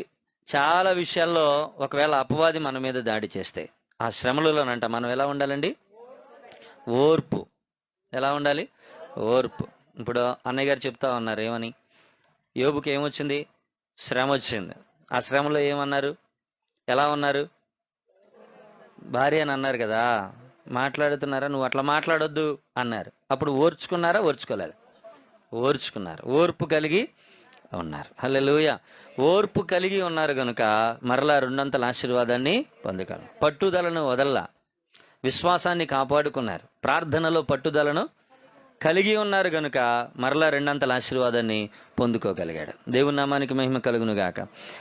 చాలా విషయాల్లో ఒకవేళ అపవాది మన మీద దాడి చేస్తే ఆ శ్రమలలోనంట మనం ఎలా ఉండాలండి? ఓర్పు. ఎలా ఉండాలి? ఓర్పు. ఇప్పుడు అన్నయ్య గారు చెప్తా ఉన్నారు ఏమని, యోబుకి ఏమొచ్చింది? శ్రమ వచ్చింది. ఆ శ్రమలో ఏమన్నారు? ఎలా ఉన్నారు? భార్య అని అన్నారు కదా, మాట్లాడుతున్నారా, నువ్వు అట్లా మాట్లాడొద్దు అన్నారు. అప్పుడు ఓర్చుకున్నారా? ఓర్చుకోలేదు. ఓర్చుకున్నారు. ఓర్పు కలిగి ఉన్నారు. హల్లెలూయా. ఓర్పు కలిగి ఉన్నారు కనుక మరలా రెండంతల ఆశీర్వాదాన్ని పొందగలరు. పట్టుదలను వదల్లా, విశ్వాసాన్ని కాపాడుకున్నారు. ప్రార్థనలో పట్టుదలను కలిగి ఉన్నారు కనుక మరలా రెండంతల ఆశీర్వాదాన్ని పొందుకోగలిగాడు. దేవుని నామానికి మహిమ కలుగును గాక.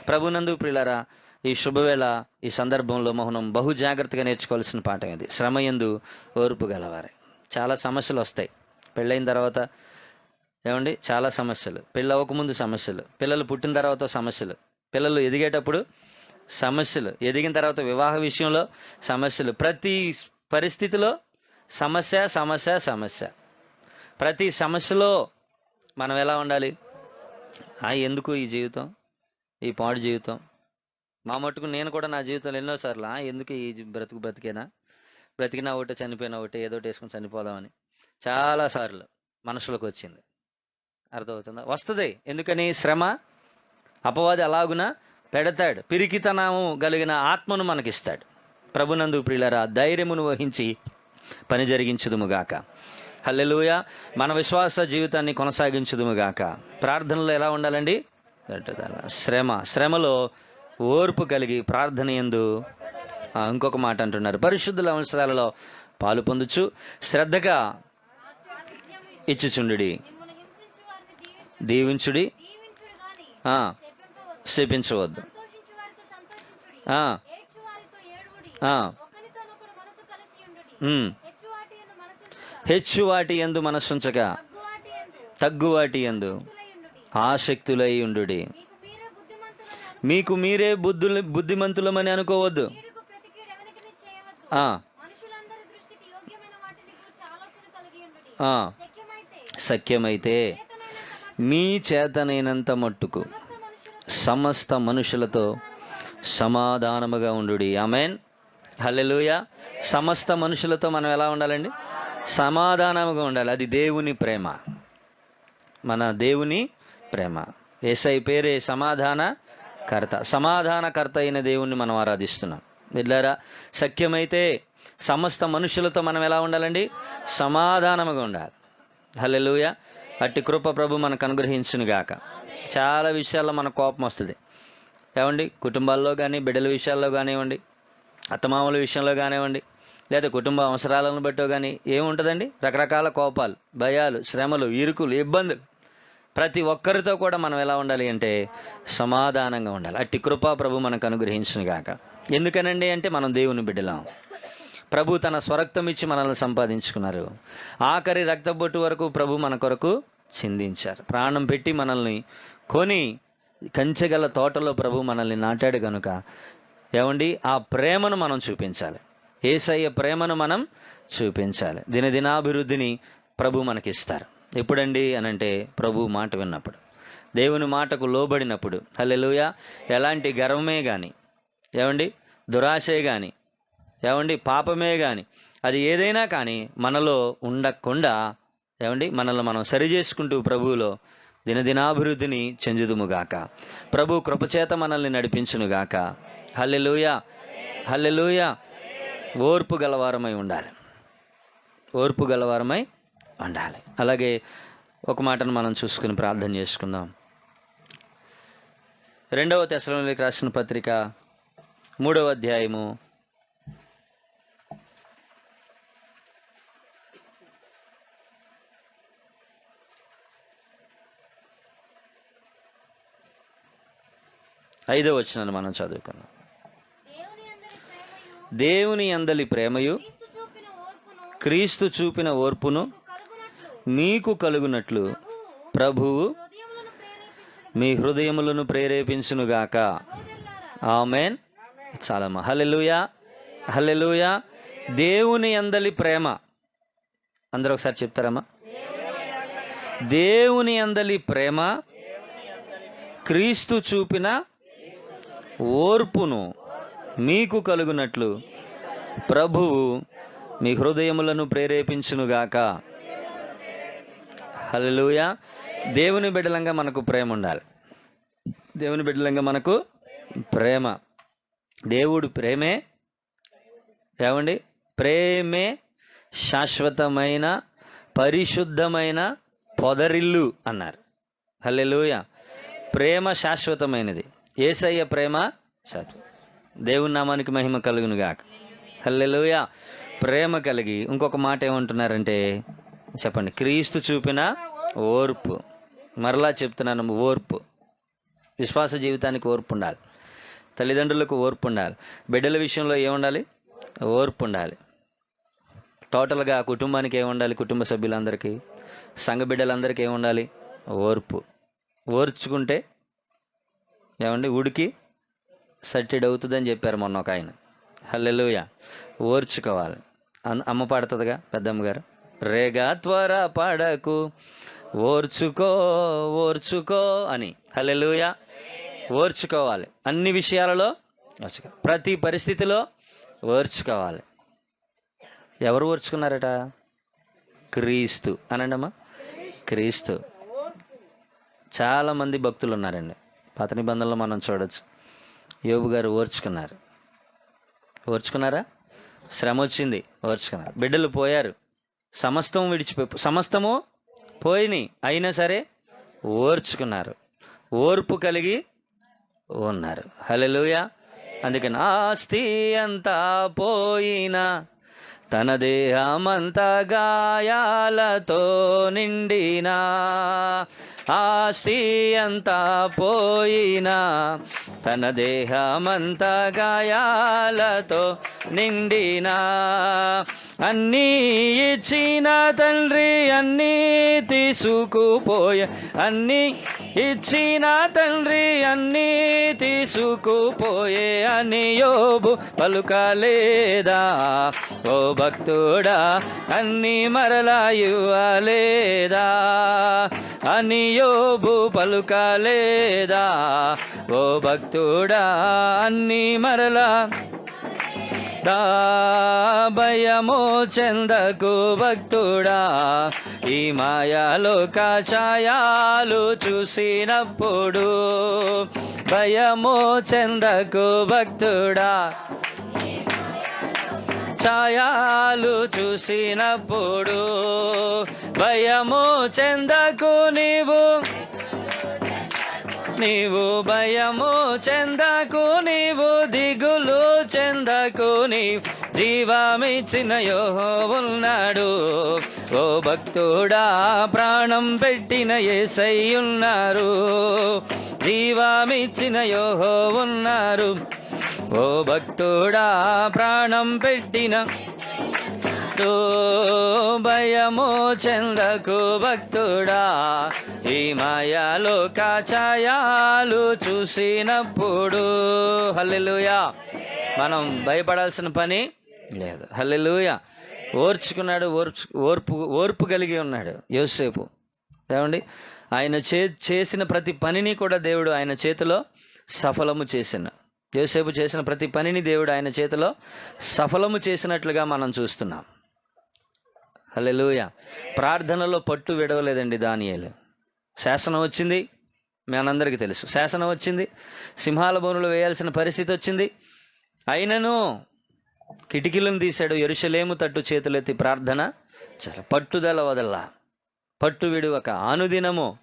ప్రభునందు ప్రియులారా, ఈ శుభవేళ ఈ సందర్భంలో మనం బహు జాగ్రత్తగా నేర్చుకోవాల్సిన పాఠం ఇది. శ్రమయందు ఓర్పు గలవారే. చాలా సమస్యలు వస్తాయి. పెళ్ళైన తర్వాత ఏమండి, చాలా సమస్యలు. పెళ్ళి అవ్వకముందు సమస్యలు, పిల్లలు పుట్టిన తర్వాత సమస్యలు, పిల్లలు ఎదిగేటప్పుడు సమస్యలు, ఎదిగిన తర్వాత వివాహ విషయంలో సమస్యలు. ప్రతి పరిస్థితిలో సమస్య సమస్య సమస్య. ప్రతి సమస్యలో మనం ఎలా ఉండాలి? ఎందుకు ఈ జీవితం, ఈ పాడు జీవితం? మా మట్టుకు నేను కూడా నా జీవితంలో ఎన్నోసార్లు ఎందుకు ఈ బ్రతికేనా, బ్రతికినా ఒకటే చనిపోయినా ఒకటే, ఏదో వేసుకుని చనిపోదామని చాలాసార్లు మనసులోకి వచ్చింది. అర్థమవుతుందా? వస్తుంది. ఎందుకని? శ్రమ అపవాది అలాగున పెడతాడు. పిరికితనము కలిగిన ఆత్మను మనకిస్తాడు. ప్రభునందు ప్రియులారా, ధైర్యమును వహించి పని జరిగించుదుముగాక. హల్లెలూయా. మన విశ్వాస జీవితాన్ని కొనసాగించుదుముగాక. ప్రార్థనలో ఎలా ఉండాలండి? శ్రమలో ఓర్పు కలిగి ప్రార్థన యందు ఇంకొక మాట అంటున్నారు, పరిశుద్ధుల అవసరాలలో పాలు పొందుచు శ్రద్ధగా ఇచ్చుచుండుడి, దీవించుడి, శపించవద్దు. హెచ్చువాటి యందు మనస్సుంచక తగ్గువాటి యందు ఆసక్తులై ఉండుడి. మీకు మీరే బుద్ధిమంతులమని అనుకోవద్దు. శక్యమైతే మీ చేతనైనంత మట్టుకు సమస్త మనుషులతో సమాధానముగా ఉండుడి. ఆమేన్. హల్లెలూయా. సమస్త మనుషులతో మనం ఎలా ఉండాలండి? సమాధానముగా ఉండాలి. అది దేవుని ప్రేమ, మన దేవుని ప్రేమ. యేసయ్య పేరే సమాధానకర్త. సమాధానకర్త అయిన దేవుణ్ణి మనం ఆరాధిస్తున్నాం. వెళ్ళారా? శక్యమైతే సమస్త మనుషులతో మనం ఎలా ఉండాలండి? సమాధానముగా ఉండాలి. హల్లెలూయా. అట్టి కృప ప్రభు మనకు అనుగ్రహించునుగాక. చాలా విషయాల్లో మన కోపం వస్తుంది ఏమండి, కుటుంబాల్లో కానీ, బిడ్డల విషయాల్లో కానివ్వండి, అత్తమామల విషయంలో కానివ్వండి, లేదా కుటుంబ అవసరాలను బట్టో కానీ ఏముంటుందండి? రకరకాల కోపాలు, భయాలు, శ్రమలు, ఇరుకులు, ఇబ్బందులు. ప్రతి ఒక్కరితో కూడా మనం ఎలా ఉండాలి అంటే సమాధానంగా ఉండాలి. అట్టి కృపా ప్రభు మనకు అనుగ్రహించునుగాక. ఎందుకనండి అంటే మనం దేవుని బిడ్డలం. ప్రభు తన స్వరక్తం ఇచ్చి మనల్ని సంపాదించుకున్నారు. ఆఖరి రక్తబొట్టు వరకు ప్రభు మన కొరకు చిందించారు. ప్రాణం పెట్టి మనల్ని కొని కంచెగల తోటలో ప్రభు మనల్ని నాటాడు కనుక ఏమండి, ఆ ప్రేమను మనం చూపించాలి. యేసయ్య ప్రేమను మనం చూపించాలి. దినదినాభివృద్ధిని ప్రభు మనకిస్తారు. ఎప్పుడండి అనంటే ప్రభు మాట విన్నప్పుడు, దేవుని మాటకు లోబడినప్పుడు. హల్లెలూయా. ఎలాంటి గర్వమే కానీ, ఏమండి దురాశే కానీ, ఏమండి పాపమే కానీ, అది ఏదైనా కానీ మనలో ఉండకుండా ఏమండి మనల్ని మనం సరిచేసుకుంటూ ప్రభువులో దినదినాభివృద్ధిని చెందుదుముగాక. ప్రభు కృపచేత మనల్ని నడిపించునుగాక. హల్లెలూయా. హల్లెలూయా. ఓర్పు గలవారమై ఉండాలి. ఓర్పు గలవారమై ఉండాలి. అలాగే ఒక మాటను మనం చూసుకుని ప్రార్థన చేసుకుందాం. 2వ తెస్సలోనికీయులకు రాసిన పత్రిక 3వ అధ్యాయము 5వ వచనాన్ని మనం చదువుకుందాం. దేవుని యందలి ప్రేమయు క్రీస్తు చూపిన ఓర్పును మీకు కలుగునట్లు ప్రభువు మీ హృదయములను ప్రేరేపించునుగాక. ఆమేన్. చాలమ్మా. హల్లెలూయా. హల్లెలూయా. దేవుని యందలి ప్రేమ. అందరూ ఒకసారి చెప్తారమ్మా. దేవుని యందలి ప్రేమ క్రీస్తు చూపిన ఓర్పును మీకు కలుగునట్లు ప్రభువు మీ హృదయములను ప్రేరేపించునుగాక. హల్లెలూయా. దేవుని బిడ్డలంగా మనకు ప్రేమ ఉండాలి. దేవుని బిడ్డలంగా మనకు ప్రేమ. దేవుడు ప్రేమే. ఏమండి? ప్రేమే శాశ్వతమైన పరిశుద్ధమైన పొదరిల్లు అన్నారు. హల్లెలూయా. ప్రేమ శాశ్వతమైనది. యేసయ్య ప్రేమ శాశ్వతం. దేవుని నామానికి మహిమ కలుగును గాక. హల్లెలూయా. ప్రేమ కలిగి ఇంకొక మాట ఏమంటున్నారంటే చెప్పండి, క్రీస్తు చూపిన ఓర్పు. మరలా చెప్తున్నాను, ఓర్పు. విశ్వాస జీవితానికి ఓర్పు ఉండాలి. తల్లిదండ్రులకు ఓర్పు ఉండాలి. బిడ్డల విషయంలో ఏముండాలి? ఓర్పు ఉండాలి. టోటల్గా కుటుంబానికి ఏముండాలి? కుటుంబ సభ్యులందరికీ, సంఘ బిడ్డలందరికీ ఏముండాలి? ఓర్పు. ఓర్చుకుంటే ఏమండి ఉడికి సట్టెడ్ అవుతుందని చెప్పారు మొన్న ఒక ఆయన. హల్లెలూయా. ఓర్చుకోవాలి. అమ్మ పాడుతుందిగా పెద్దమ్మ గారు, రేగా త్వర పడకు ఓర్చుకో ఓర్చుకో అని. హల్లెలూయా. ఓర్చుకోవాలి. అన్ని విషయాలలో ప్రతి పరిస్థితిలో ఓర్చుకోవాలి. ఎవరు ఓర్చుకున్నారట? క్రీస్తు అనండమ్మా. క్రీస్తు. చాలామంది భక్తులు ఉన్నారండి. పాత నిబంధనలో మనం చూడొచ్చు. యోబు గారు ఓర్చుకున్నారు. ఓర్చుకున్నారా? శ్రమ వచ్చింది, ఓర్చుకున్నారు. బిడ్డలు పోయారు, సమస్తము పోయినాయి, అయినా సరే ఓర్చుకున్నారు. ఓర్పు కలిగి ఉన్నారు. హల్లెలూయా. అందుకని ఆస్తి అంతా పోయినా తన దేహమంతా గాయాలతో నిండినా, ఆస్తి అంతా పోయినా తన దేహమంతా గాయాలతో నిండినా, అన్నీ ఇచ్చిన తండ్రి అన్నీ తీసుకుపోయే, అన్నీ ఇచ్చిన తండ్రి అన్నీ తీసుకుపోయే అని యోబు పలుకలేదా? ఓ భక్తుడా, అన్నీ మరలా ఇవ్వలేదా అని యోబు పలుకలేదా? ఓ భక్తుడా, అన్నీ మరలా. భయమో చెందకు భక్తుడా, ఈ మాయాలోక ఛాయాలు చూసినప్పుడు. భయమో చెందకు భక్తుడా, ఛాయాలు చూసినప్పుడు. భయమో చెందకు నీవు భయము చెందకు, నీవు దిగులు చెందకు, నీవు జీవమిచ్చిన యెహోవా ఉన్నాడు. ఓ భక్తుడా, ప్రాణం పెట్టిన యేసయ్య ఉన్నారు. జీవమిచ్చిన యెహోవా ఉన్నారు. ఓ భక్తుడా, ప్రాణం పెట్టిన. భయము చెందకు భక్తుడా, ఈ మాయాలోక ఛాయాలు చూసినప్పుడు. హల్లెలూయా. మనం భయపడాల్సిన పని లేదు. హల్లెలూయా. ఓర్చుకున్నాడు. ఓర్పు కలిగి ఉన్నాడు యోసేపు. ఏమండి? ఆయన చేసిన ప్రతి పనిని కూడా దేవుడు ఆయన చేతిలో సఫలము చేసిన. యోసేపు చేసిన ప్రతి పనిని దేవుడు ఆయన చేతిలో సఫలము చేసినట్లుగా మనం చూస్తున్నాం. హల్లెలూయా. ప్రార్థనలో పట్టు విడవలేదండి దానియేలు. శాసనం వచ్చింది, మనందరికీ తెలుసు. శాసనం వచ్చింది, సింహాల బోనులు వేయాల్సిన పరిస్థితి వచ్చింది. అయినను కిటికీలను తీశాడు. యెరూషలేము తట్టు చేతులెత్తి ప్రార్థన, పట్టుదల వదల్లా, పట్టు విడువక అనుదినము.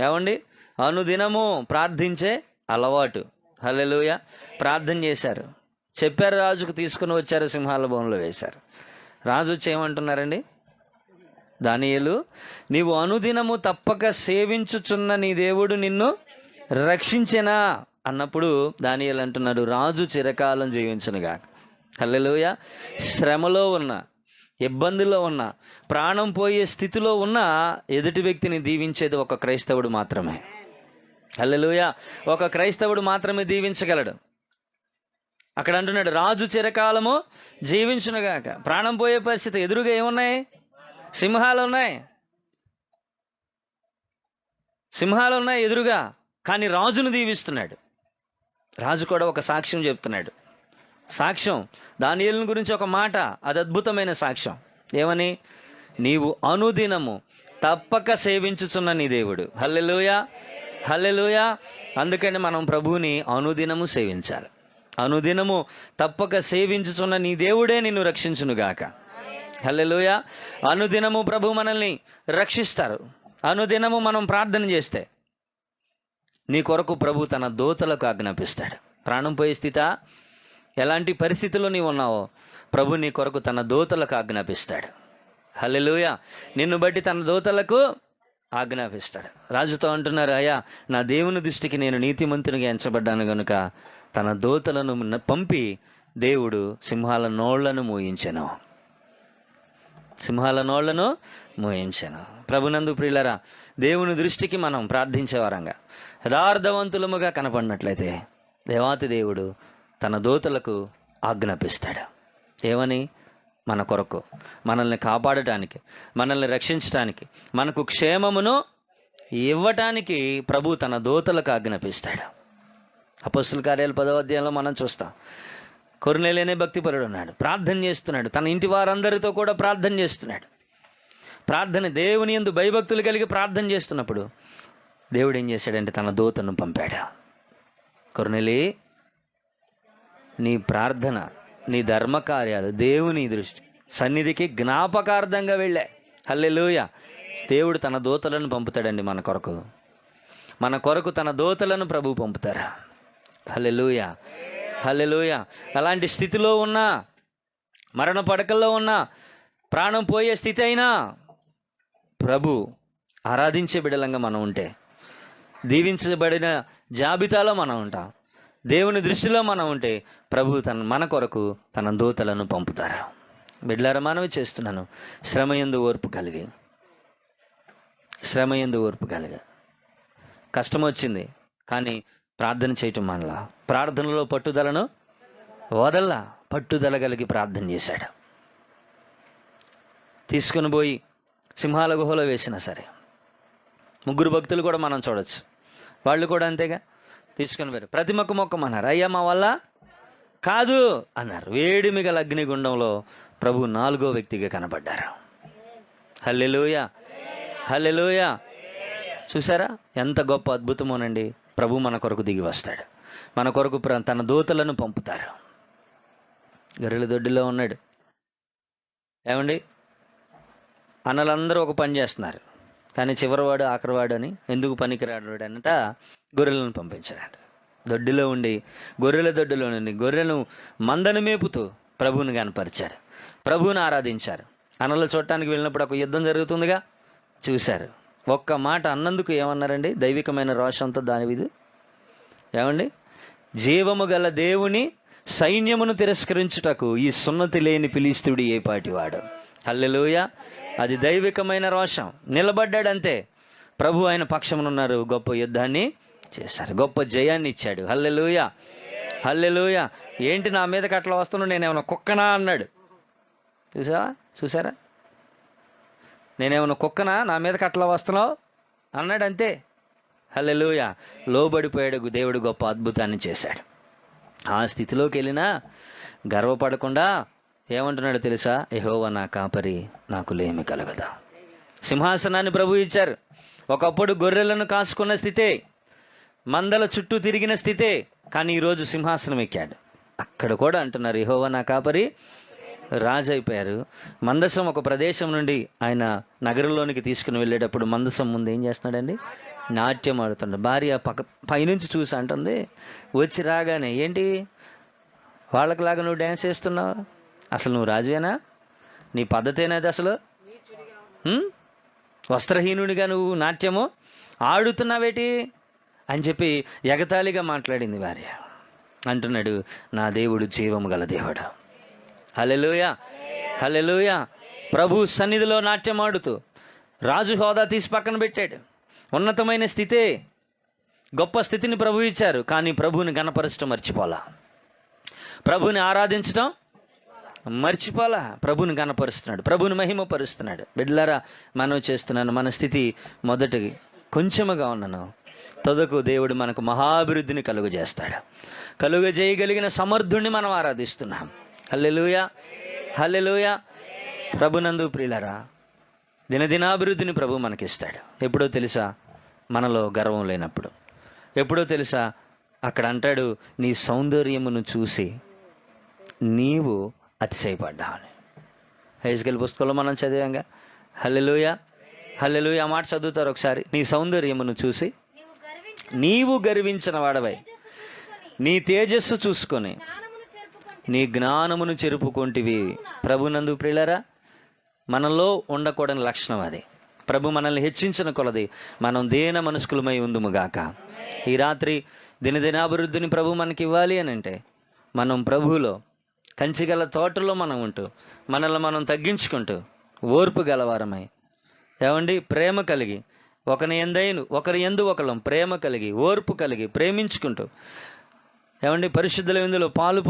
ఏమండి? అనుదినము ప్రార్థించే అలవాటు. హల్లెలూయా. ప్రార్థన చేశారు, చెప్పారు రాజుకు, తీసుకుని వచ్చారు, సింహాల బోనులో వేశారు. రాజు వచ్చి ఏమంటున్నారండి? దానియేలు, నీవు అనుదినము తప్పక సేవించుచున్న నీ దేవుడు నిన్ను రక్షించెనా అన్నప్పుడు దానియేలు అంటున్నాడు, రాజు చిరకాలం జీవించునుగా. హల్లెలూయా. శ్రమలో ఉన్న, ఇబ్బందుల్లో ఉన్న, ప్రాణం పోయే స్థితిలో ఉన్న ఎదుటి వ్యక్తిని దీవించేది ఒక క్రైస్తవుడు మాత్రమే. హల్లెలూయా. ఒక క్రైస్తవుడు మాత్రమే దీవించగలడు. అక్కడ అంటున్నాడు, రాజు చిరకాలము జీవించునుగాక. ప్రాణం పోయే పరిస్థితి, ఎదురుగా ఏమున్నాయి? సింహాలు ఉన్నాయి. సింహాలు ఉన్నాయి ఎదురుగా, కానీ రాజును దీవిస్తున్నాడు. రాజు కూడా ఒక సాక్ష్యం చెప్తున్నాడు. సాక్ష్యం. దానియేలుని గురించి ఒక మాట, అది అద్భుతమైన సాక్ష్యం. ఏమని? నీవు అనుదినము తప్పక సేవించుచున్న నీ దేవుడు. హల్లెలూయా, హల్లెలూయా. అందుకని మనం ప్రభువుని అనుదినము సేవించాలి. అనుదినము తప్పక సేవించుచున్న నీ దేవుడే నిన్ను రక్షించునుగాక. హల్లెలూయా. అనుదినము ప్రభు మనల్ని రక్షిస్తారు. అనుదినము మనం ప్రార్థన చేస్తే నీ కొరకు ప్రభు తన దూతలకు ఆజ్ఞాపిస్తాడు. ప్రాణం పోయే స్థిత, ఎలాంటి పరిస్థితుల్లో నీవు ఉన్నావో ప్రభు నీ కొరకు తన దూతలకు ఆజ్ఞాపిస్తాడు. హల్లెలూయా. నిన్ను బట్టి తన దూతలకు ఆజ్ఞాపిస్తాడు. రాజుతో అంటున్నారు, అయ్యా నా దేవుని దృష్టికి నేను నీతిమంతునిగా ఎంచబడ్డాను గనుక తన దూతలను పంపి దేవుడు సింహాల నోళ్లను మోయించెను. సింహాల నోళ్లను మోయించెను. ప్రభునందు ప్రియులరా, దేవుని దృష్టికి మనం ప్రార్థించేవారంగా యథార్థవంతులముగా కనపడినట్లయితే దేవాతి దేవుడు తన దూతలకు ఆజ్ఞాపిస్తాడు. ఏమని? మన కొరకు, మనల్ని కాపాడటానికి, మనల్ని రక్షించటానికి, మనకు క్షేమమును ఇవ్వటానికి ప్రభు తన దూతలకు ఆజ్ఞాపిస్తాడు. అపొస్తలుల కార్యాలు 10వ అధ్యాయంలో మనం చూస్తాం. కొర్నేలియు అనే భక్తిపరుడు ఉన్నాడు, ప్రార్థన చేస్తున్నాడు. తన ఇంటి వారందరితో కూడా ప్రార్థన చేస్తున్నాడు. ప్రార్థన, దేవుని యందు భయభక్తులు కలిగి ప్రార్థన చేస్తున్నప్పుడు దేవుడు ఏం చేశాడంటే తన దూతను పంపాడు. కొర్నేలియు, నీ ప్రార్థన, నీ ధర్మకార్యాలు దేవుని దృష్టి సన్నిధికి జ్ఞాపకార్థంగా వెళ్ళాయి. హల్లెలూయా. దేవుడు తన దూతలను పంపుతాడండి మన కొరకు. మన కొరకు తన దూతలను ప్రభు పంపుతారు. హల్లెలూయా, హల్లెలూయా. అలాంటి స్థితిలో ఉన్నా, మరణ పడకల్లో ఉన్నా, ప్రాణం పోయే స్థితి అయినా ప్రభు ఆరాధించే బిడలంగా మనం ఉంటే, దీవించబడిన జాబితాలో మనం ఉంటాం, దేవుని దృష్టిలో మనం ఉంటే ప్రభు మన కొరకు తన దూతలను పంపుతారు. బిడ్డలారా, మనవి చేస్తున్నాను, శ్రమయందు ఓర్పు కలిగి, శ్రమయందు ఓర్పు కలిగి. కష్టం వచ్చింది కానీ ప్రార్థన చేయటం మనలా, ప్రార్థనలో పట్టుదలను వదల్లా, పట్టుదల కలిగి ప్రార్థన చేశాడు. తీసుకుని పోయి సింహాల గుహలో వేసినా సరే, 3 భక్తులు కూడా మనం చూడొచ్చు, వాళ్ళు కూడా అంతేగా, తీసుకుని పోయారు. ప్రతిమకు మొక్కమన్నారు, అయ్యా మా వల్ల కాదు అన్నారు. వేడిమి గల అగ్నిగుండంలో ప్రభు 4వ వ్యక్తిగా కనబడ్డారు. హల్లెలూయా, హల్లెలూయా. చూసారా ఎంత గొప్ప అద్భుతమోనండి. ప్రభు మన కొరకు దిగి వస్తాడు, మన కొరకు తన దూతలను పంపుతారు. గొర్రెల దొడ్డిలో ఉన్నాడు. ఏమండి, అన్నలందరూ ఒక పని చేస్తున్నారు కానీ చివరివాడు ఆఖరివాడు అని, ఎందుకు పనికిరాడు అనంట గొర్రెలను పంపించాడు. దొడ్డిలో ఉండి, గొర్రెల దొడ్డిలో నుండి గొర్రెలను మందను మేపుతూ ప్రభువుని కనపరిచారు, ప్రభువుని ఆరాధించారు. అన్నలు చూడటానికి వెళ్ళినప్పుడు ఒక యుద్ధం జరుగుతుందిగా, చూశారు. ఒక్క మాట అన్నందుకు ఏమన్నారండి? దైవికమైన రోషంతో దావీదు ఏమండి, జీవము గల దేవుని సైన్యమును తిరస్కరించుటకు ఈ సున్నతి లేని ఫిలిష్తీయుడు ఏ పాటివాడు. హల్లెలూయా. అది దైవికమైన రోషం. నిలబడ్డాడంతే. ప్రభు ఆయన పక్షమునున్నారు, గొప్ప యుద్ధాన్ని చేశారు, గొప్ప జయాన్ని ఇచ్చాడు. హల్లెలూయా, హల్లెలూయా. ఏంటి నా మీదకి అట్లా వస్తున్నావు, నేనేమన్నా కుక్కనా అన్నాడు. చూసారా, నేనేమన్నా కుక్కనా, నా మీదకి అట్లా వస్తున్నావు అన్నాడు, అంతే. హల్లెలూయా. లోబడిపోయాడు, దేవుడు గొప్ప అద్భుతాన్ని చేశాడు. ఆ స్థితిలోకి వెళ్ళినా గర్వపడకుండా ఏమంటున్నాడు తెలుసా? యెహోవా నా కాపరి, నాకు లేమి కలగదా. సింహాసనాన్ని ప్రభు ఇచ్చారు. ఒకప్పుడు గొర్రెలను కాసుకున్న స్థితే, మందల చుట్టూ తిరిగిన స్థితే, కానీ ఈరోజు సింహాసనం ఎక్కాడు. అక్కడ కూడా అంటున్నారు యెహోవా నా కాపరి, రాజు అయిపోయారు. మందసం ఒక ప్రదేశం నుండి ఆయన నగరంలోనికి తీసుకుని వెళ్ళేటప్పుడు మందసం ముందు ఏం చేస్తున్నాడండి? నాట్యం ఆడుతున్నాడు. భార్య పైనుంచి చూసి అంటుంది, వచ్చి రాగానే, ఏంటి వాళ్ళకిలాగా నువ్వు డ్యాన్స్ చేస్తున్నావు, అసలు నువ్వు రాజువేనా, నీ పద్ధతేనాది అసలు, వస్త్రహీనుడిగా నువ్వు నాట్యము ఆడుతున్నావేటి అని చెప్పి ఎగతాళిగా మాట్లాడింది భార్య. అంటున్నాడు, నా దేవుడు జీవము గల దేవుడు. హల్లెలూయా, హల్లెలూయా. ప్రభు సన్నిధిలో నాట్యం ఆడుతూ రాజు హోదా తీసి పక్కన పెట్టాడు. ఉన్నతమైన స్థితే, గొప్ప స్థితిని ప్రభు ఇచ్చారు, కానీ ప్రభువుని గణపరచడం మర్చిపోలా, ప్రభువుని ఆరాధించడం మర్చిపోలా. ప్రభువుని గణపరుస్తున్నాడు, ప్రభువుని మహిమపరుస్తున్నాడు. బిడ్డలారా, మనం చేస్తున్నాను, మన స్థితి మొదటి కొంచెముగా ఉన్నాను, తుదకు దేవుడు మనకు మహాభివృద్ధిని కలుగజేస్తాడు. కలుగజేయగలిగిన సమర్థుణ్ణి మనం ఆరాధిస్తున్నాం. హల్లెలూయా, హల్లెలూయా. ప్రభునందు ప్రియులరా, దినదినాభివృద్ధిని ప్రభు మనకిస్తాడు. ఎప్పుడో తెలుసా? మనలో గర్వం లేనప్పుడు. ఎప్పుడో తెలుసా? అక్కడ అంటాడు, నీ సౌందర్యమును చూసి నీవు అతిశయపడ్డావని. హెజ్కేలు పుస్తకంలో మనం చదివాంగా. హల్లెలూయా, హల్లెలూయా. ఆ మాట చదువుతారు ఒకసారి. నీ సౌందర్యమును చూసి నీవు గర్వించిన వాడవై నీ తేజస్సు చూసుకొని నీ జ్ఞానమును చెరుపుకొంటివి. ప్రభునందు ప్రియులరా, మనలో ఉండకూడని లక్షణం అది. ప్రభు మనల్ని హెచ్చించిన కొలది మనం దేన మనస్కులమై ఉందుముగాక. ఈ రాత్రి దినదినాభివృద్ధిని ప్రభు మనకి ఇవ్వాలి అని అంటే మనం ప్రభువులో కంచిగల తోటలో మనం ఉంటూ మనల్ని మనం తగ్గించుకుంటూ ఓర్పు గలవారమై, ఏమండి, ప్రేమ కలిగి ఒకరి యందు ఒకళ్ళం ప్రేమ కలిగి ఓర్పు కలిగి ప్రేమించుకుంటూ, ఏమండి, పరిశుద్ధుల విందులో పాలు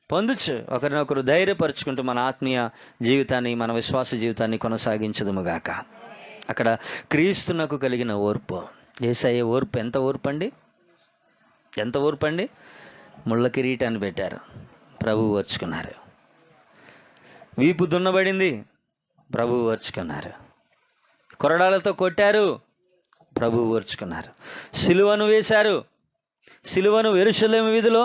పొందొచ్చు. ఒకరినొకరు ధైర్యపరుచుకుంటూ మన ఆత్మీయ జీవితాన్ని, మన విశ్వాస జీవితాన్ని కొనసాగించదుముగాక. అక్కడ క్రీస్తునకు కలిగిన ఓర్పు, యేసయ్య ఓర్పు. ఎంత ఓర్పు అండి, ఎంత ఓర్పు అండి. ముళ్ళ కిరీటాన్ని పెట్టారు, ప్రభువు ఓర్చుకున్నారు. వీపు దున్నబడింది, ప్రభువు ఓర్చుకున్నారు. కొరడాలతో కొట్టారు, ప్రభువు ఓర్చుకున్నారు. సిలువను వేశారు, సిలువను యెరూషలేము వీధిలో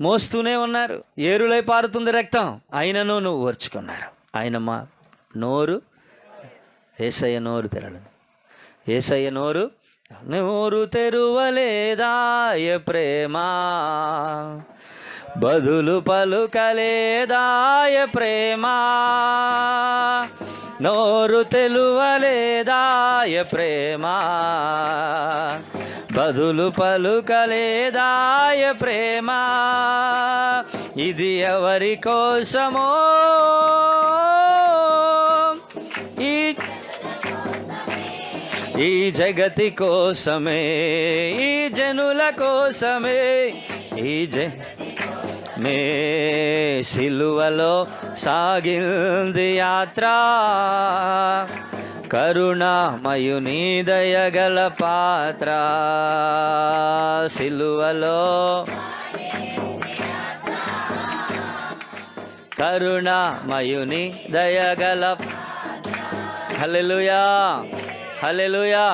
మోస్తూనే ఉన్నారు. ఏరులై పారుతుంది రక్తం, అయినను నువ్వు ఓర్చుకున్నారు. ఆయన మా నోరు, యేసయ్య నోరు తెరలేదు. యేసయ్య నోరు తెరువలేదాయ ప్రేమ, బదులు పలుకలేదాయ ప్రేమ. నోరు తెలువలేదాయ ప్రేమ, బదులు పలుకలేదాయ ప్రేమ. ఇది ఎవరి కోసమో, ఈ జగతి కోసమే, ఈ జనుల కోసమే, మే సిలువలో సాగింది యాత్ర. కరుణామయుని దయగల పాత్ర, సిలువలో కరుణామయుని దయగల. హల్లెలూయా, హల్లెలూయా.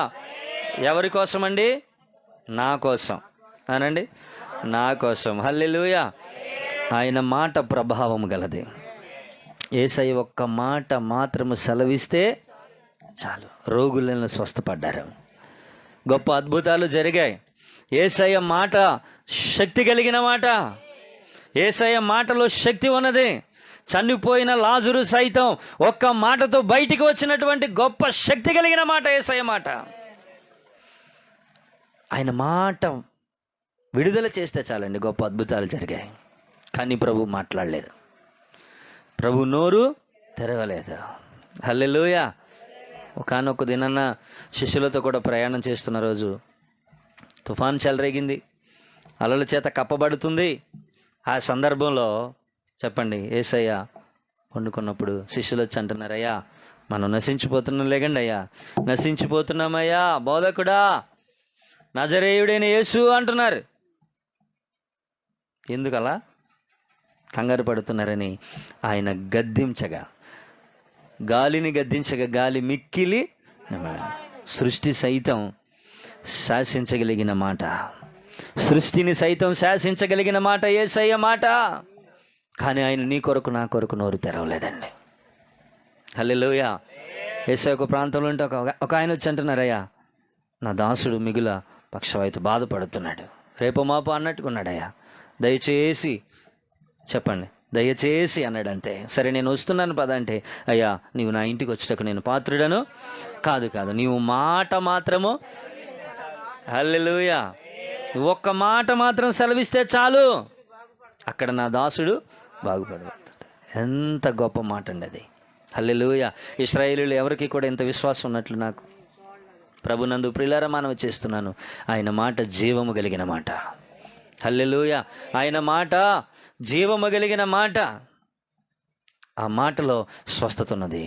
ఎవరి కోసం అండి? నా కోసం అనండి, నా కోసం. హల్లెలూయా. ఆయన మాట ప్రభావం గలది. యేసయ్య ఒక్క మాట మాత్రము సెలవిస్తే చాలు, రోగులను స్వస్థపడ్డారు, గొప్ప అద్భుతాలు జరిగాయి. యేసయ్య మాట శక్తి కలిగిన మాట. యేసయ్య మాటలో శక్తి ఉన్నది. చనిపోయిన లాజరు సైతం ఒక్క మాటతో బయటికి వచ్చినటువంటి గొప్ప శక్తి కలిగిన మాట యేసయ్య మాట. ఆయన మాట విడుదల చేస్తే చాలండి, గొప్ప అద్భుతాలు జరిగాయి. కానీ ప్రభు మాట్లాడలేదు, ప్రభు నోరు తెరవలేదు. హల్లెలూయా. ఒకానొక దినాన శిష్యులతో కూడా ప్రయాణం చేస్తున్న రోజు తుఫాను చెలరేగింది, అలల చేత కప్పబడుతుంది. ఆ సందర్భంలో చెప్పండి, యేసయ్య వండుకున్నప్పుడు శిష్యులు వచ్చి అంటున్నారు, అయ్యా మనం నశించిపోతున్నాం, లేకండి అయ్యా నశించిపోతున్నామయ్యా, బోధకుడా నజరేయుడైన యేసు అంటున్నారు. ఎందుకలా కంగారు పడుతున్నారని ఆయన గాలిని గద్దించగా గాలి మిక్కిలి, సృష్టి సైతం శాసించగలిగిన మాట, సృష్టిని సైతం శాసించగలిగిన మాట యేసయ్య మాట. కానీ ఆయన నీ కొరకు నా కొరకు నోరు తెరవలేదండి. హల్లెలూయా. యేసయ్య ఒక ప్రాంతంలో ఉంటే ఒక ఆయన వచ్చి అంటున్నారయ్యా, నా దాసుడు మిగుల పక్షవాయుతో బాధపడుతున్నాడు, రేపు మాపు అన్నట్టుకున్నాడయ్యా, దయచేసి చెప్పండి, దయచేసి అన్నాడు. అంతే. సరే నేను వస్తున్నాను పద అంటే, అయ్యా నీవు నా ఇంటికి వచ్చేటకు నేను పాత్రుడను కాదు, నీవు మాట మాత్రము, హల్లెలూయా, ఒక్క మాట మాత్రం సెలవిస్తే చాలు, అక్కడ నా దాసుడు బాగుపడబోతాడు. ఎంత గొప్ప మాట అండి అది. హల్లెలూయా. ఇశ్రాయేలీయులు ఎవరికి కూడా ఇంత విశ్వాసం ఉన్నట్లు నాకు ప్రభునందు ప్రియులారా మనవి చేస్తున్నాను. ఆయన మాట జీవము కలిగిన మాట. హల్లెలూయా. ఆయన మాట జీవము కలిగిన మాట. ఆ మాటలో స్వస్థత ఉన్నది,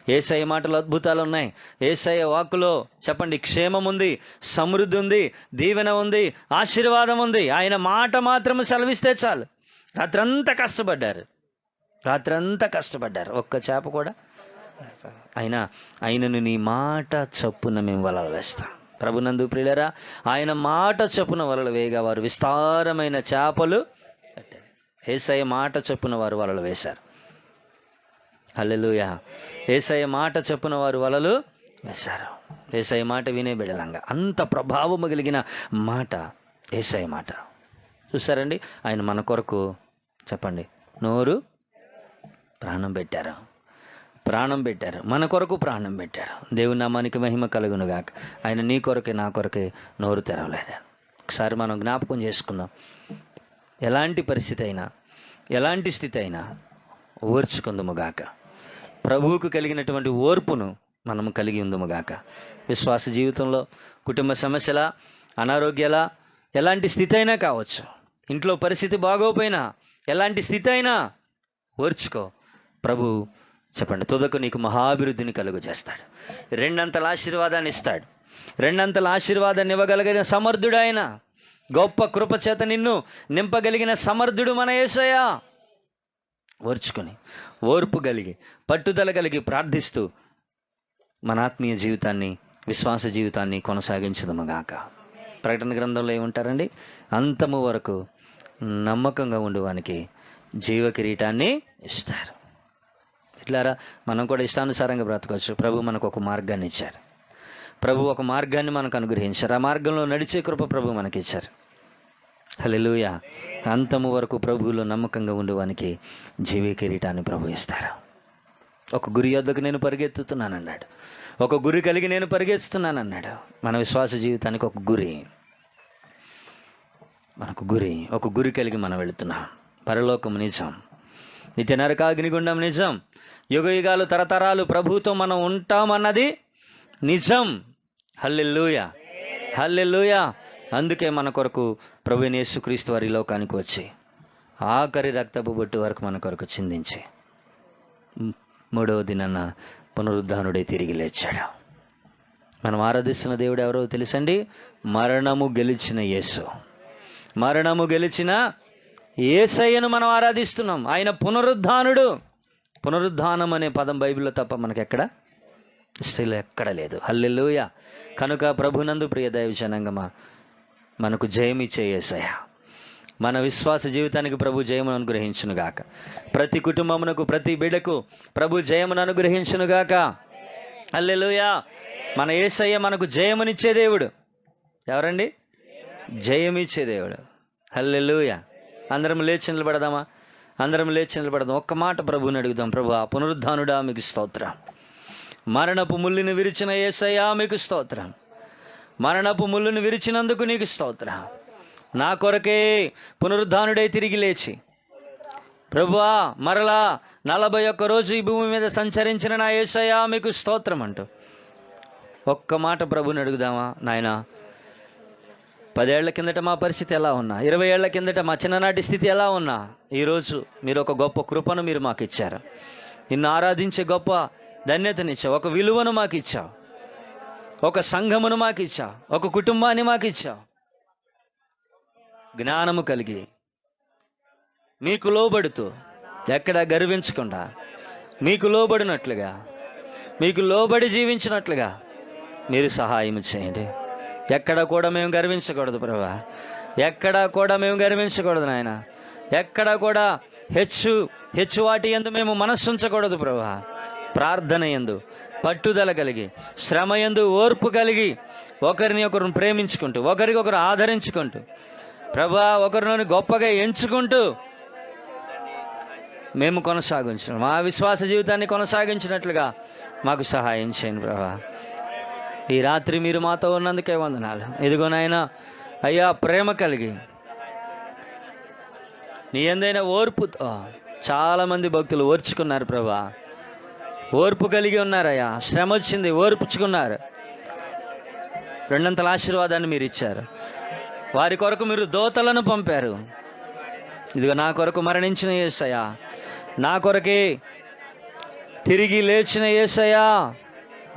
యేసయ్య మాటలో అద్భుతాలు ఉన్నాయి. యేసయ్య వాక్కులో చెప్పండి క్షేమం ఉంది, సమృద్ధి ఉంది, దీవెన ఉంది, ఆశీర్వాదం ఉంది. ఆయన మాట మాత్రం సెలవిస్తే చాలు. రాత్రంతా కష్టపడ్డారు, ఒక్క చేప కూడా. ఆయనను నీ మాట చొప్పున మేము వలలు వేస్తాం. ప్రభునందు ప్రియులరా, ఆయన మాట చొప్పున వలలు వేయగా వారు విస్తారమైన చేపలు పట్టారు. యేసయ్య మాట చొప్పున వారు వలలు వేశారు. హల్లెలూయా. యేసయ్య మాట చొప్పున వారు వలలు వేశారు. యేసయ్య మాట వినే బిడలంగా అంత ప్రభావము కలిగిన మాట యేసయ్య మాట. చూసారండి, ఆయన మన కొరకు చెప్పండి నోరు ప్రాణం పెట్టారు, మన కొరకు ప్రాణం పెట్టారు. దేవుని నామానికి మహిమ కలుగునుగాక. ఆయన నీ కొరకే నా కొరకే నోరు తెరవలేదు. ఒకసారి మనం జ్ఞాపకం చేసుకుందాం. ఎలాంటి పరిస్థితి అయినా, ఎలాంటి స్థితి అయినా ఓర్చుకుందుముగాక. ప్రభువుకు కలిగినటువంటి ఓర్పును మనము కలిగి ఉందుముగాక. విశ్వాస జీవితంలో కుటుంబ సమస్యల, అనారోగ్యాల, ఎలాంటి స్థితి అయినా కావచ్చు, ఇంట్లో పరిస్థితి బాగోపోయినా, ఎలాంటి స్థితి అయినా ఓర్చుకో. ప్రభు చెప్పండి తుదకు నీకు మహాభివృద్ధిని కలుగు చేస్తాడు. రెండంతల ఆశీర్వాదాన్ని ఇస్తాడు. రెండంతల ఆశీర్వాదాన్ని ఇవ్వగలిగిన సమర్థుడు ఆయన. గొప్ప కృప చేత నిన్ను నింపగలిగిన సమర్థుడు మన యేసయ్య. ఓర్చుకొని, ఓర్పు కలిగి, పట్టుదల కలిగి ప్రార్థిస్తూ మన ఆత్మీయ జీవితాన్ని, విశ్వాస జీవితాన్ని కొనసాగించదుముగాక. ప్రకటన గ్రంథంలో ఏముంటారండి? అంతము వరకు నమ్మకంగా ఉండేవానికి జీవ కిరీటాన్ని ఇస్తారు. ఇట్లారా మనం కూడా ఇష్టానుసారంగా బ్రతకవచ్చు. ప్రభు మనకు ఒక మార్గాన్ని ఇచ్చారు. ప్రభు ఒక మార్గాన్ని మనకు అనుగ్రహించారు. ఆ మార్గంలో నడిచే కృప ప్రభు మనకి ఇచ్చారు. హల్లెలూయా. అంతము వరకు ప్రభువులో నమ్మకంగా ఉండేవానికి జీవ కిరీటాన్ని ప్రభు ఇస్తారు. ఒక గురి యొద్దకు నేను పరిగెత్తుతున్నానన్నాడు. ఒక గురి కలిగి నేను పరిగెత్తుతున్నానన్నాడు. మన విశ్వాస జీవితానికి ఒక గురి, ఒక గురి కలిగి మనం వెళుతున్నాం. పరలోకం నిజం, నిత్య నరకాగ్నిగుండం నిజం, యుగ యుగాలు తరతరాలు ప్రభువుతో మనం ఉంటామన్నది నిజం. హల్లెలూయా, హల్లెలూయా. అందుకే మన కొరకు ప్రభువైన యేసుక్రీస్తు వారి లోకానికి వచ్చి ఆఖరి రక్తపు బొట్టు వరకు మన కొరకు చిందించి మూడవ దినాన పునరుద్ధానుడై తిరిగి లేచాడు. మనం ఆరాధిస్తున్న దేవుడు ఎవరో తెలుసండి? మరణము గెలిచిన యేసు. మరణము గెలిచిన యేసయ్యను మనం ఆరాధిస్తున్నాం. ఆయన పునరుద్ధానుడు. పునరుద్ధానం అనే పదం బైబిల్లో తప్ప మనకెక్కడ హిస్టరీలో ఎక్కడ లేదు. హల్లెలూయా. కనుక ప్రభునందు ప్రియ దైవ జనాంగమా, మనకు జయమిచ్చే యేసయ్య, మన విశ్వాస జీవితానికి ప్రభు జయమును అనుగ్రహించునుగాక. ప్రతి కుటుంబమునకు, ప్రతి బిడ్డకు ప్రభు జయమును అనుగ్రహించునుగాక. హల్లెలూయా. మన యేసయ్య మనకు జయమునిచ్చే దేవుడు. ఎవరండి? జయమిచ్చే దేవుడు. హల్లెలూయా. అందరం లేచి నిలబడదామా? ఒక్క మాట ప్రభువుని అడుగుదాం. ప్రభువా, పునరుద్ధానుడా మీకు స్తోత్రం. మరణపు ముళ్ళుని విరిచిన యేసయ్యా మీకు స్తోత్రం. మరణపు ముళ్ళుని విరిచినందుకు నీకు స్తోత్రం. నా కొరకే పునరుద్ధానుడై తిరిగి లేచి ప్రభువా మరలా 41 రోజు ఈ భూమి మీద సంచరించిన నా యేసయ్యా మీకు స్తోత్రం అంటూ ఒక్క మాట ప్రభువుని అడుగుదామా? నాయనా, 10 ఏళ్ల కిందట మా పరిస్థితి ఎలా ఉన్నా, 20 ఏళ్ల కిందట మా చిన్ననాటి స్థితి ఎలా ఉన్నా, ఈరోజు మీరు ఒక గొప్ప కృపను మీరు మాకు ఇచ్చారు. నిన్ను ఆరాధించే గొప్ప ధన్యతనిచ్చావు. ఒక విలువను మాకు ఇచ్చావు. ఒక సంఘమును మాకు ఇచ్చావు. ఒక కుటుంబాన్ని మాకు ఇచ్చావు. జ్ఞానము కలిగి మీకు లోబడుతూ, ఎక్కడ గర్వించకుండా మీకు లోబడినట్లుగా, మీకు లోబడి జీవించినట్లుగా మీరు సహాయం చేయండి. ఎక్కడ కూడా మేము గర్వించకూడదు ప్రభువా. ఎక్కడ కూడా మేము గర్వించకూడదు నాయన. ఎక్కడ కూడా హెచ్చు వాటి యందు మేము మనస్సుంచకూడదు ప్రభువా. ప్రార్థన యందు పట్టుదల కలిగి, శ్రమ యందు ఓర్పు కలిగి, ఒకరిని ఒకరిని ప్రేమించుకుంటూ, ఒకరికొకరు ఆదరించుకుంటూ ప్రభువా, ఒకరిని గొప్పగా ఎంచుకుంటూ మేము కొనసాగించడం, మా విశ్వాస జీవితాన్ని కొనసాగించినట్లుగా మాకు సహాయం చేయండి ప్రభువా. ఈ రాత్రి మీరు మాతో ఉన్నందుకే వందనాలు. ఇదిగో నాయనా, అయ్యా ప్రేమ కలిగి నీ ఎందైనా ఓర్పుతో చాలామంది భక్తులు ఓర్చుకున్నారు ప్రభా. ఓర్పు కలిగి ఉన్నారయ్యా. శ్రమ వచ్చింది, ఓర్పుచుకున్నారు. రెండంతల ఆశీర్వాదాన్ని మీరు ఇచ్చారు. వారి కొరకు మీరు దూతలను పంపారు. ఇదిగో నా కొరకు మరణించిన యేసయ్యా, నా కొరకే తిరిగి లేచిన యేసయ్యా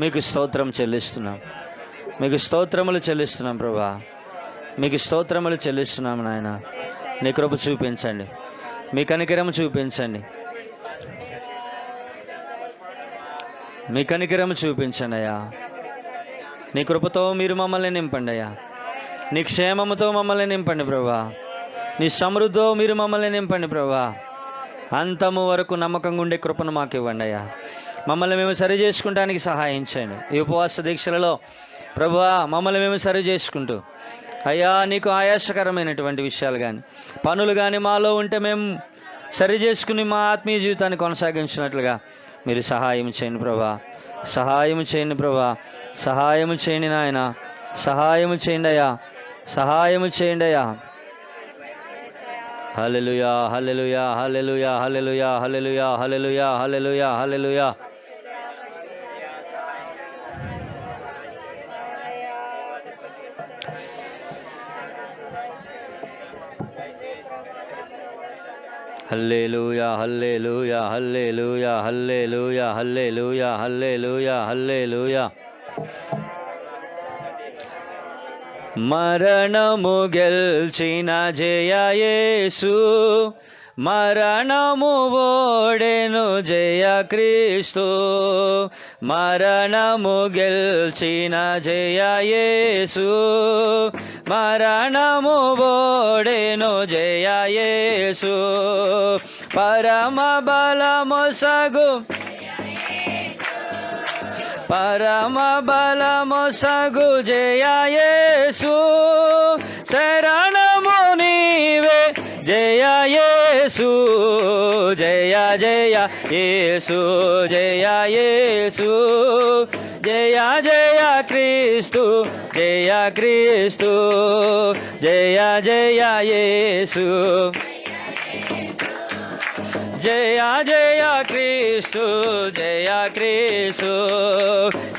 మీకు స్తోత్రం చెల్లిస్తున్నాం, మీకు స్తోత్రములు చెల్లిస్తున్నాం ప్రభా, మీకు స్తోత్రములు చెల్లిస్తున్నాం నాయన. నీ కృప చూపించండి, మీ కనికరం చూపించండి, మీ కనికరం చూపించండి అయ్యా. నీ కృపతో మీరు మమ్మల్ని నింపండి అయ్యా, నీ క్షేమముతో మమ్మల్ని నింపండి ప్రభా, నీ సమృద్ధితో మీరు మమ్మల్ని నింపండి ప్రభా. అంతము వరకు నమ్మకంగా ఉండే కృపను మాకు ఇవ్వండి అయ్యా. మమ్మల్ని మేము సరి చేసుకుంటానికి సహాయం చేయండి. ఈ ఉపవాస దీక్షలలో ప్రభువా మమ్మల్ని మేము సరి చేసుకుంటూ అయ్యా నీకు ఆయాసకరమైనటువంటి విషయాలు కానీ పనులు కానీ మాలో ఉంటే మేము సరి చేసుకుని మా ఆత్మీయ జీవితాన్ని కొనసాగించినట్లుగా మీరు సహాయం చేయండి ప్రభా, సహాయం చేయండి ప్రభా, సహాయం చేయండి నాయన, సహాయం చేయండి అయ్యా, సహాయం చేయండి అయ్యా. హల్లెలూయా హల్లెలూయా హల్లెలూయా హల్లెలూయా హల్లెలూయా హల్లెలూయా హల్లెలూయా హల్లెలూయా. హల్లెలూయా హల్లెలూయా హల్లెలూయా హల్లెలూయా హల్లెలూయా హల్లెలూయా హల్లెలూయా. మరణము గెల్చిన జయ యేసు, మరణము ఓడెను జయ క్రీస్తు, మరణము గెల్చిన జయ యేసు, మరణము ఓడెను జయ యేసు, పరమ బలమొసగు పరమ బలమొసగు జయ యేసు, శరణము నీవే జయ యేసు, జయ జయ యేసు, జయ యేసు, జయ జయ క్రీస్తు, జయ క్రీస్తు, జయ జయ యేసు, జయ జయ క్రీస్తు, జయ క్రీస్తు,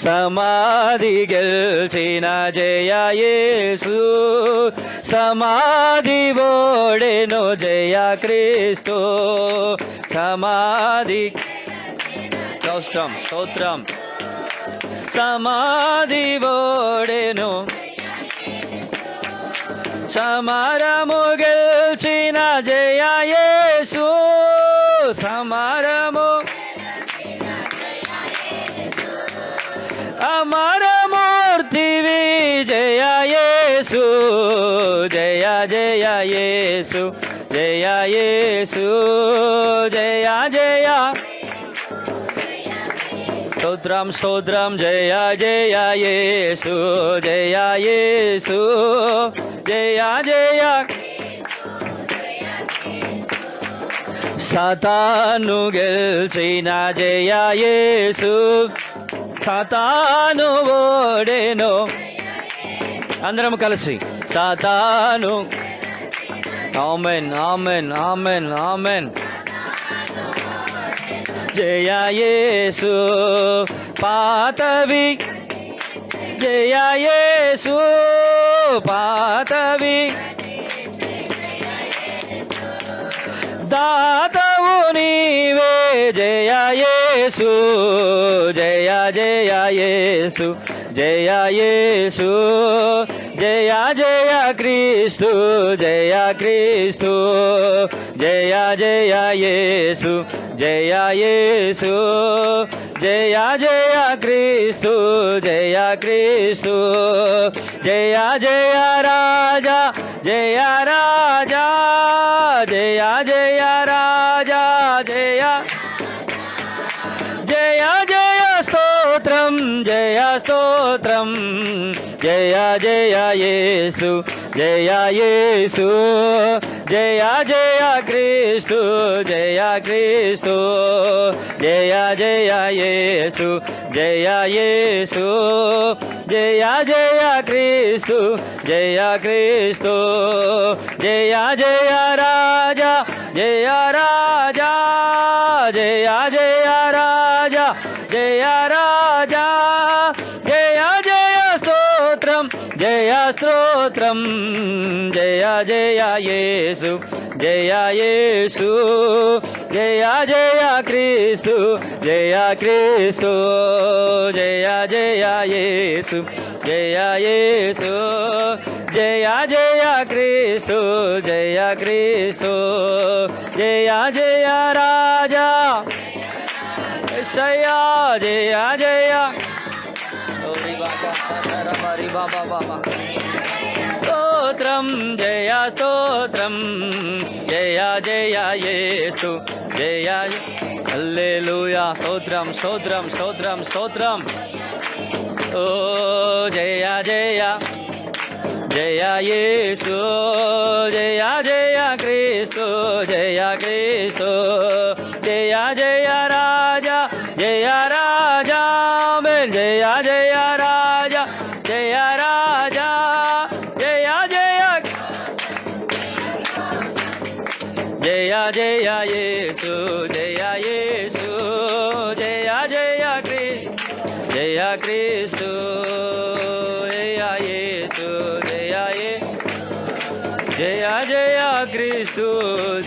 సమాధి గెల్చిన జయ యేసు, సమాధి ఓడెను జయ క్రీస్తు, సమాధి స్తోత్రం స్తోత్రం, సమాధి ఓడెను, సమరము గెల్చిన జయ యేసు, సమరము అమరమూర్తివి జయ యేసు, జయ జయ యేసు, జయ యేసు, జయ జయ స్తోత్రం స్తోత్రం, జయ జయ యేసు, జయ యేసు, జయ జయ. సాతాను గెల్చిన జయ యేసు, సాతాను ఓడెను, అందరం కలిసి సాతాను. Amen amen amen amen. జయ యేసు పాతవి, జయ యేసు పాతవి, దాతవు నీవే జయ యేసు, జయ జయ యేసు, జయ యేసు, జయ జయ క్రీస్తు, జయ క్రీస్తు, జయ జయ యేసు, జయ యేసు, జయ జయ క్రీస్తు, జయ క్రీస్తు, జయ జయ రాజా, జయ రాజా, జయ జయ రాజా, జయ జయ జయ స్తోత్రం, జయ స్తోత్రం, జయ జయ యేసు, జయ యేసు, జయ జయ క్రీస్తు, జయ క్రీస్తు, జయ జయ యేసు, జయ యేసు, జయ జయ క్రీస్తు, జయ క్రీస్తు, జయ జయ రాజా, జయ రాజా, జయ జయ రాజా, జయ రాజా, జయ జయ స్తోత్రం, జయ స్తోత్రం, జయ జయ యేసు, జయ యేసు, జయ జయ క్రీస్తు జయ క్రీస్తు జయ జయ యేసు జయ యేసు జయ జయ క్రీస్తు జయ క్రీస్తు జయ జయ రాజా యేసయ్యా జయ జయ స్తోత్రం జయ స్తోత్రం జయ జయ యేసు జయ హల్లెలూయా స్తోత్రం స్తోత్రం స్తోత్రం స్తోత్రం ఓ జయ జయ జయ యేసు జయ జయ క్రీస్తు జయ క్రీస్తు జయ జయ రాజా జయ రాజా జయ జయ రాజా జయ రాజా జయ జయ జయ జయ యేసు జయ యేసు జయ జయ క్రీస్తు జయ క్రీస్తు జయ యేసు జయ జయ జయ క్రీస్తు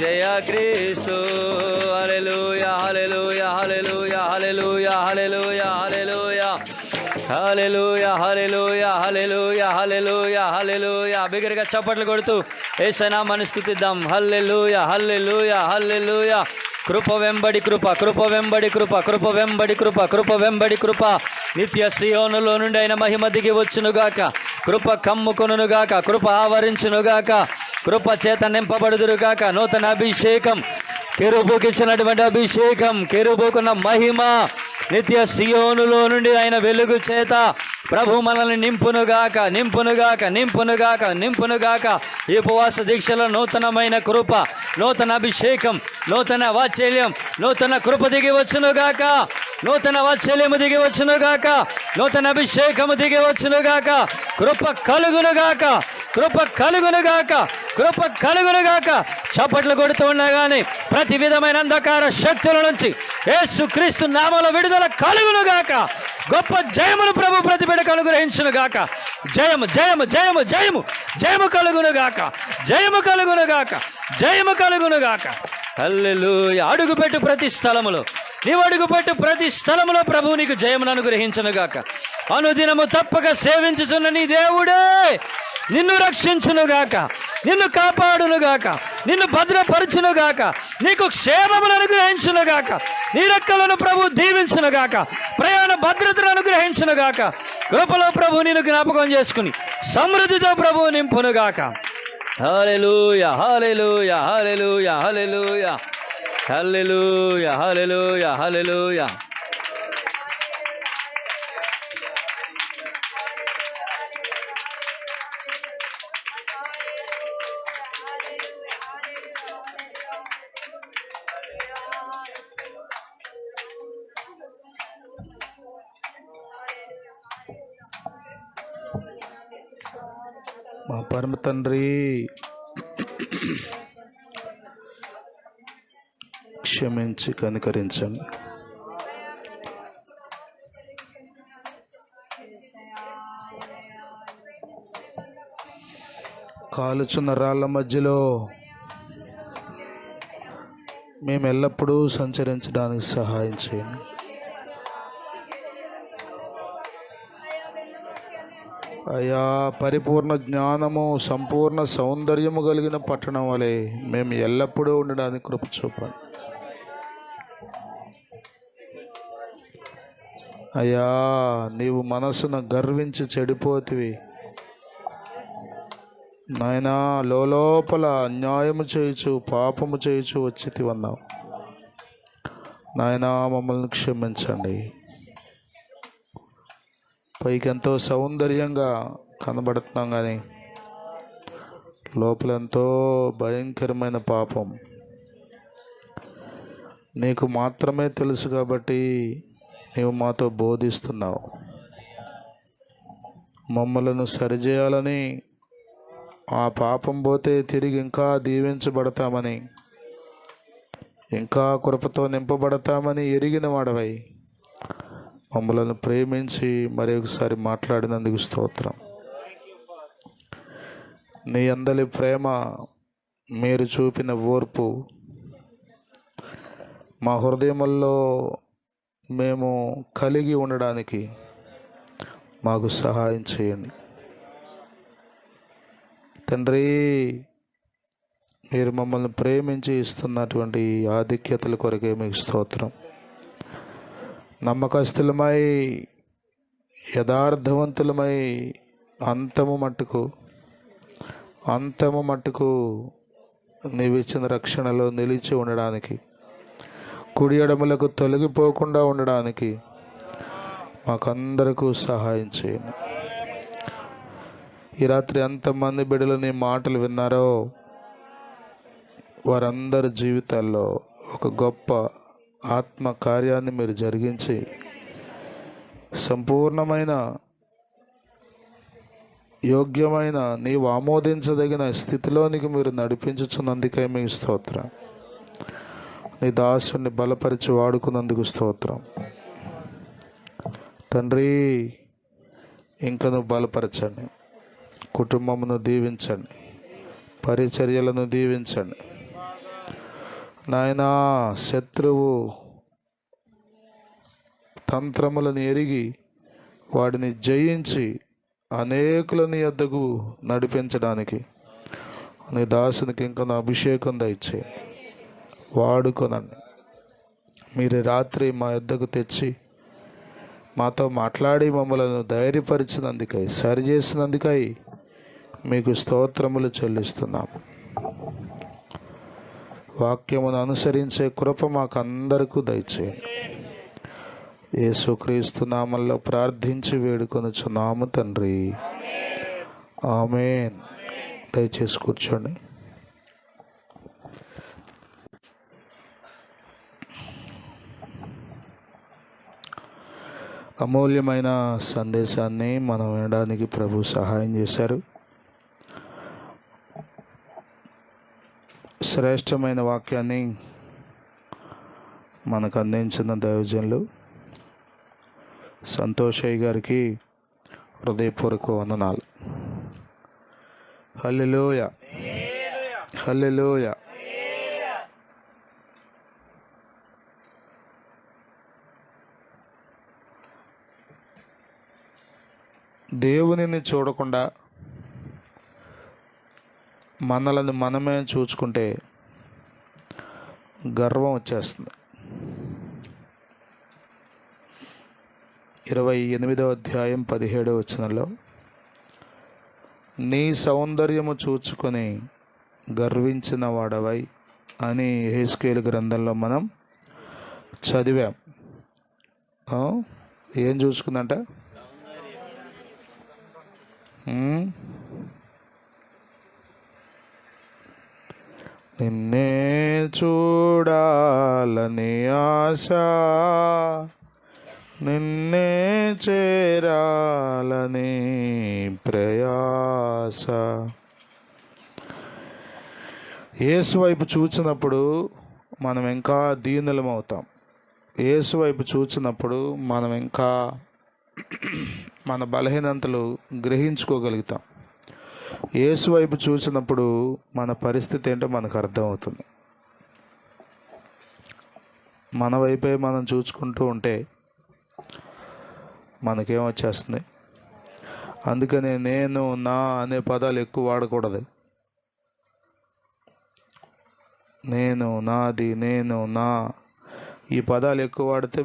జయ క్రీస్తు హల్లెలూయా హల్లెలూయా హల్లెలూయా హల్లెలూయా హల్లెలూయా హల్లెలూయా హల్లెలూయా హల్లెలూయా హల్లెలూయా హల్లెలూయా బిగ్గరగా చప్పట్లు కొడుతూ యేసు నామమును స్తుతిద్దాం. హల్లెలూయా హల్లెలూయా హల్లెలూయా. కృప వెంబడి కృప కృప వెంబడి కృప కృప వెంబడి కృప కృప వెంబడి కృప నిత్య సియోనులో నుండి ఆయన మహిమ దిగి వచ్చునుగాక. కృప కమ్ముకొనుగాక, కృప ఆవరించునుగాక, కృప చేత నింపబడుదురుగాక. నూతన అభిషేకం, కెరూబుకి ఇచ్చినటువంటి అభిషేకం, కెరూబుకున్న మహిమ నిత్య సియోనులో నుండి ఆయన వెలుగు చేత ప్రభు మనల్ని నింపునుగాక నింపునుగాక నింపునుగాక నింపునుగాక. ఈ ఉపవాస దీక్షలో నూతనమైన కృప, నూతన అభిషేకం, నూతన వాత్సల్యం, నూతన కృప దిగి వచ్చునుగాక, నూతన వాత్సల్యము దిగి వచ్చునుగాక, నూతన అభిషేకము దిగి వచ్చునుగాక. కృప కలుగునుగాక, కృప కలుగునుగాక, కృప కలుగునుగాక. చప్పట్లు కొడుతూ ఉండగానే ప్రతి విధమైన అంధకార శక్తుల నుంచి యేసుక్రీస్తు నామములో విడుదల కలుగునుగాక. గొప్ప జయమును ప్రభు ప్రతి బిడ్డకు అనుగ్రహించునుగాక. జయము జయము జయము జయము జయము కలుగునుగాక, జయము కలుగునుగాక, జయము కలుగునుగాక. హల్లెలూయా. అడుగుపెట్టు ప్రతి స్థలములో, నీవు అడుగుపెట్టు ప్రతి స్థలములో ప్రభువు నీకు జయమును అనుగ్రహించునుగాక. అనుదినము తప్పక సేవించుచున్న నీ దేవుడే నిన్ను రక్షించునుగాక, నిన్ను కాపాడునుగాక, నిన్ను భద్రపరచునుగాక, నీకు క్షేమమును అనుగ్రహించునుగాక, నీ రెక్కలను ప్రభు దీవించునుగాక, ప్రయాణ భద్రతను అనుగ్రహించునుగాక. కృపలో ప్రభు నిన్ను జ్ఞాపకం చేసుకుని సమృద్ధితో ప్రభువు నింపునుగాక. హల్లెలూయా హల్లెలూయా హల్లెలూయా హల్లెలూయా హల్లెలూయా హల్లెలూయా హల్లెలూయా. మా పరమ తండ్రి, క్షమించి కనికరించండి. కాలుచున్న రాళ్ళ మధ్యలో మేము ఎల్లప్పుడూ సంచరించడానికి సహాయం చేయండి. అయా, పరిపూర్ణ జ్ఞానము, సంపూర్ణ సౌందర్యము కలిగిన పట్టణం వలె మేము ఎల్లప్పుడూ ఉండడానికి కృప చూపండి. అయ్యా, నీవు మనసును గర్వించి చెడిపోతివి నాయనా, లోపల అన్యాయము చేయుచు పాపము చేయుచు వచ్చితివన్నావు నాయనా. మమ్మల్ని క్షమించండి. పైకి ఎంతో సౌందర్యంగా కనబడుతున్నాం కానీ లోపల ఎంతో భయంకరమైన పాపం నీకు మాత్రమే తెలుసు కాబట్టి నీవు మాతో బోధిస్తున్నావు. మమ్మలను సరిచేయాలని, ఆ పాపం పోతే తిరిగి ఇంకా దీవించబడతామని, ఇంకా కృపతో నింపబడతామని ఎరిగిన వాడవై మమ్మలను ప్రేమించి మరి ఒకసారి మాట్లాడినందుకు స్తోత్రం. నీ అందలి ప్రేమ, మీరు చూపిన ఓర్పు, మా హృదయముల్లో మేము కలిగి ఉండడానికి మాకు సహాయం చేయండి తండ్రి. మీరు మమ్మల్ని ప్రేమించి ఇస్తున్నటువంటి ఈ ఆధిక్యతల కొరకే మీకు స్తోత్రం. నమ్మకస్తులమై యథార్థవంతులమై అంతము మట్టుకు నీవిచ్చిన రక్షణలో నిలిచి ఉండడానికి, కుడి ఎడమలకు తొలగిపోకుండా ఉండడానికి మాకందరికీ సహాయం చేయండి. ఈ రాత్రి ఎంతమంది బిడ్డలు నీ మాటలు విన్నారో వారందరి జీవితాల్లో ఒక గొప్ప ఆత్మ కార్యాన్ని మీరు జరిగించి సంపూర్ణమైన యోగ్యమైన నీవు ఆమోదించదగిన స్థితిలోనికి మీరు నడిపించుచున్నందుకే మీకు స్తోత్రం. నీ దాసుని బలపరిచి వాడుకున్నందుకు స్తోత్రం తండ్రి. ఇంకను బలపరచండి, కుటుంబమును దీవించండి, పరిచర్యలను దీవించండి నాయనా. శత్రువు తంత్రములను ఎరిగి వాడిని జయించి అనేకులని యొద్దకు నడిపించడానికి నీ దాసునికి ఇంకా అభిషేకం దయచేయండి, వాడుకొనండి. మీరు రాత్రి మా యొద్దకు తెచ్చి మాతో మాట్లాడి మమ్మల్ని ధైర్యపరిచినందుకై, సరిచేసినందుకై మీకు స్తోత్రములు చెల్లిస్తున్నాము. వాక్యమును అనుసరించే కృప మాకు అందరికీ దయచేయండి. యేసుక్రీస్తు నామములో ప్రార్థించి వేడుకొనుచున్నాము తండ్రి, ఆమేన్. దయచేసి కూర్చోండి. అమూల్యమైన సందేశాన్ని మనం వినడానికి ప్రభు సహాయం చేశారు. శ్రేష్టమైన వాక్యాన్ని మనకు అందించిన దైవజనులు సంతోషయ్య గారికి హృదయపూర్వక వందనాలు. హల్లెలూయా, హల్లెలూయా. దేవునిని చూడకుండా మనలను మనమే చూసుకుంటే గర్వం వచ్చేస్తుంది. 28వ అధ్యాయం 17వ వచనంలో నీ సౌందర్యము చూచుకొని గర్వించిన వాడవై అని యెహెజ్కేలు గ్రంథంలో మనం చదివాం. ఏం చూసుకుందంట? నిన్నే చూడాలని ఆశ, నిన్నే చేరాలని ప్రయాస. యేసు వైపు చూచినప్పుడు మనం ఇంకా దీనులం అవుతాం. యేసు వైపు చూచినప్పుడు మనం ఇంకా మన బలహీనతలు గ్రహించుకోగలుగుతాం. యేసు వైపు చూసినప్పుడు మన పరిస్థితి ఏంటో మనకు అర్థమవుతుంది. మన వైపే మనం చూసుకుంటూ ఉంటే మనకేమొచ్చేస్తుంది? అందుకనే నేను, నా అనే పదాలు ఎక్కువ వాడకూడదు. నేను, నాది, నేను, నా ఈ పదాలు ఎక్కువ వాడితే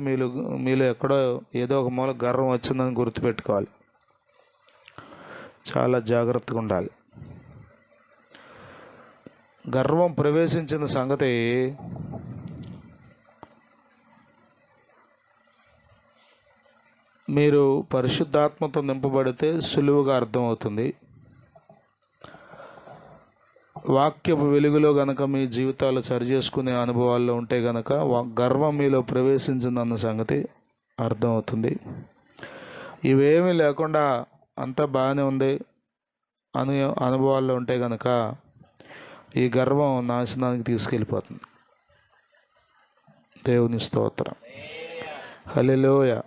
మీలో ఎక్కడో ఏదో ఒక మూల గర్వం వచ్చిందని గుర్తుపెట్టుకోవాలి. చాలా జాగ్రత్తగా ఉండాలి. గర్వం ప్రవేశించిన సంగతి మీరు పరిశుద్ధాత్మతో నింపబడితే సులువుగా అర్థమవుతుంది. వాక్యపు వెలుగులో గనక మీ జీవితాలు సరిచేసుకునే అనుభవాల్లో ఉంటే గనక గర్వం మీలో ప్రవేశించిందన్న సంగతి అర్థమవుతుంది. ఇవేమీ లేకుండా అంతా బాగానే ఉంది అనుభవాల్లో ఉంటే గనక ఈ గర్వం నాశనానికి తీసుకెళ్ళిపోతుంది. దేవుని స్తోత్రం, హల్లెలూయా.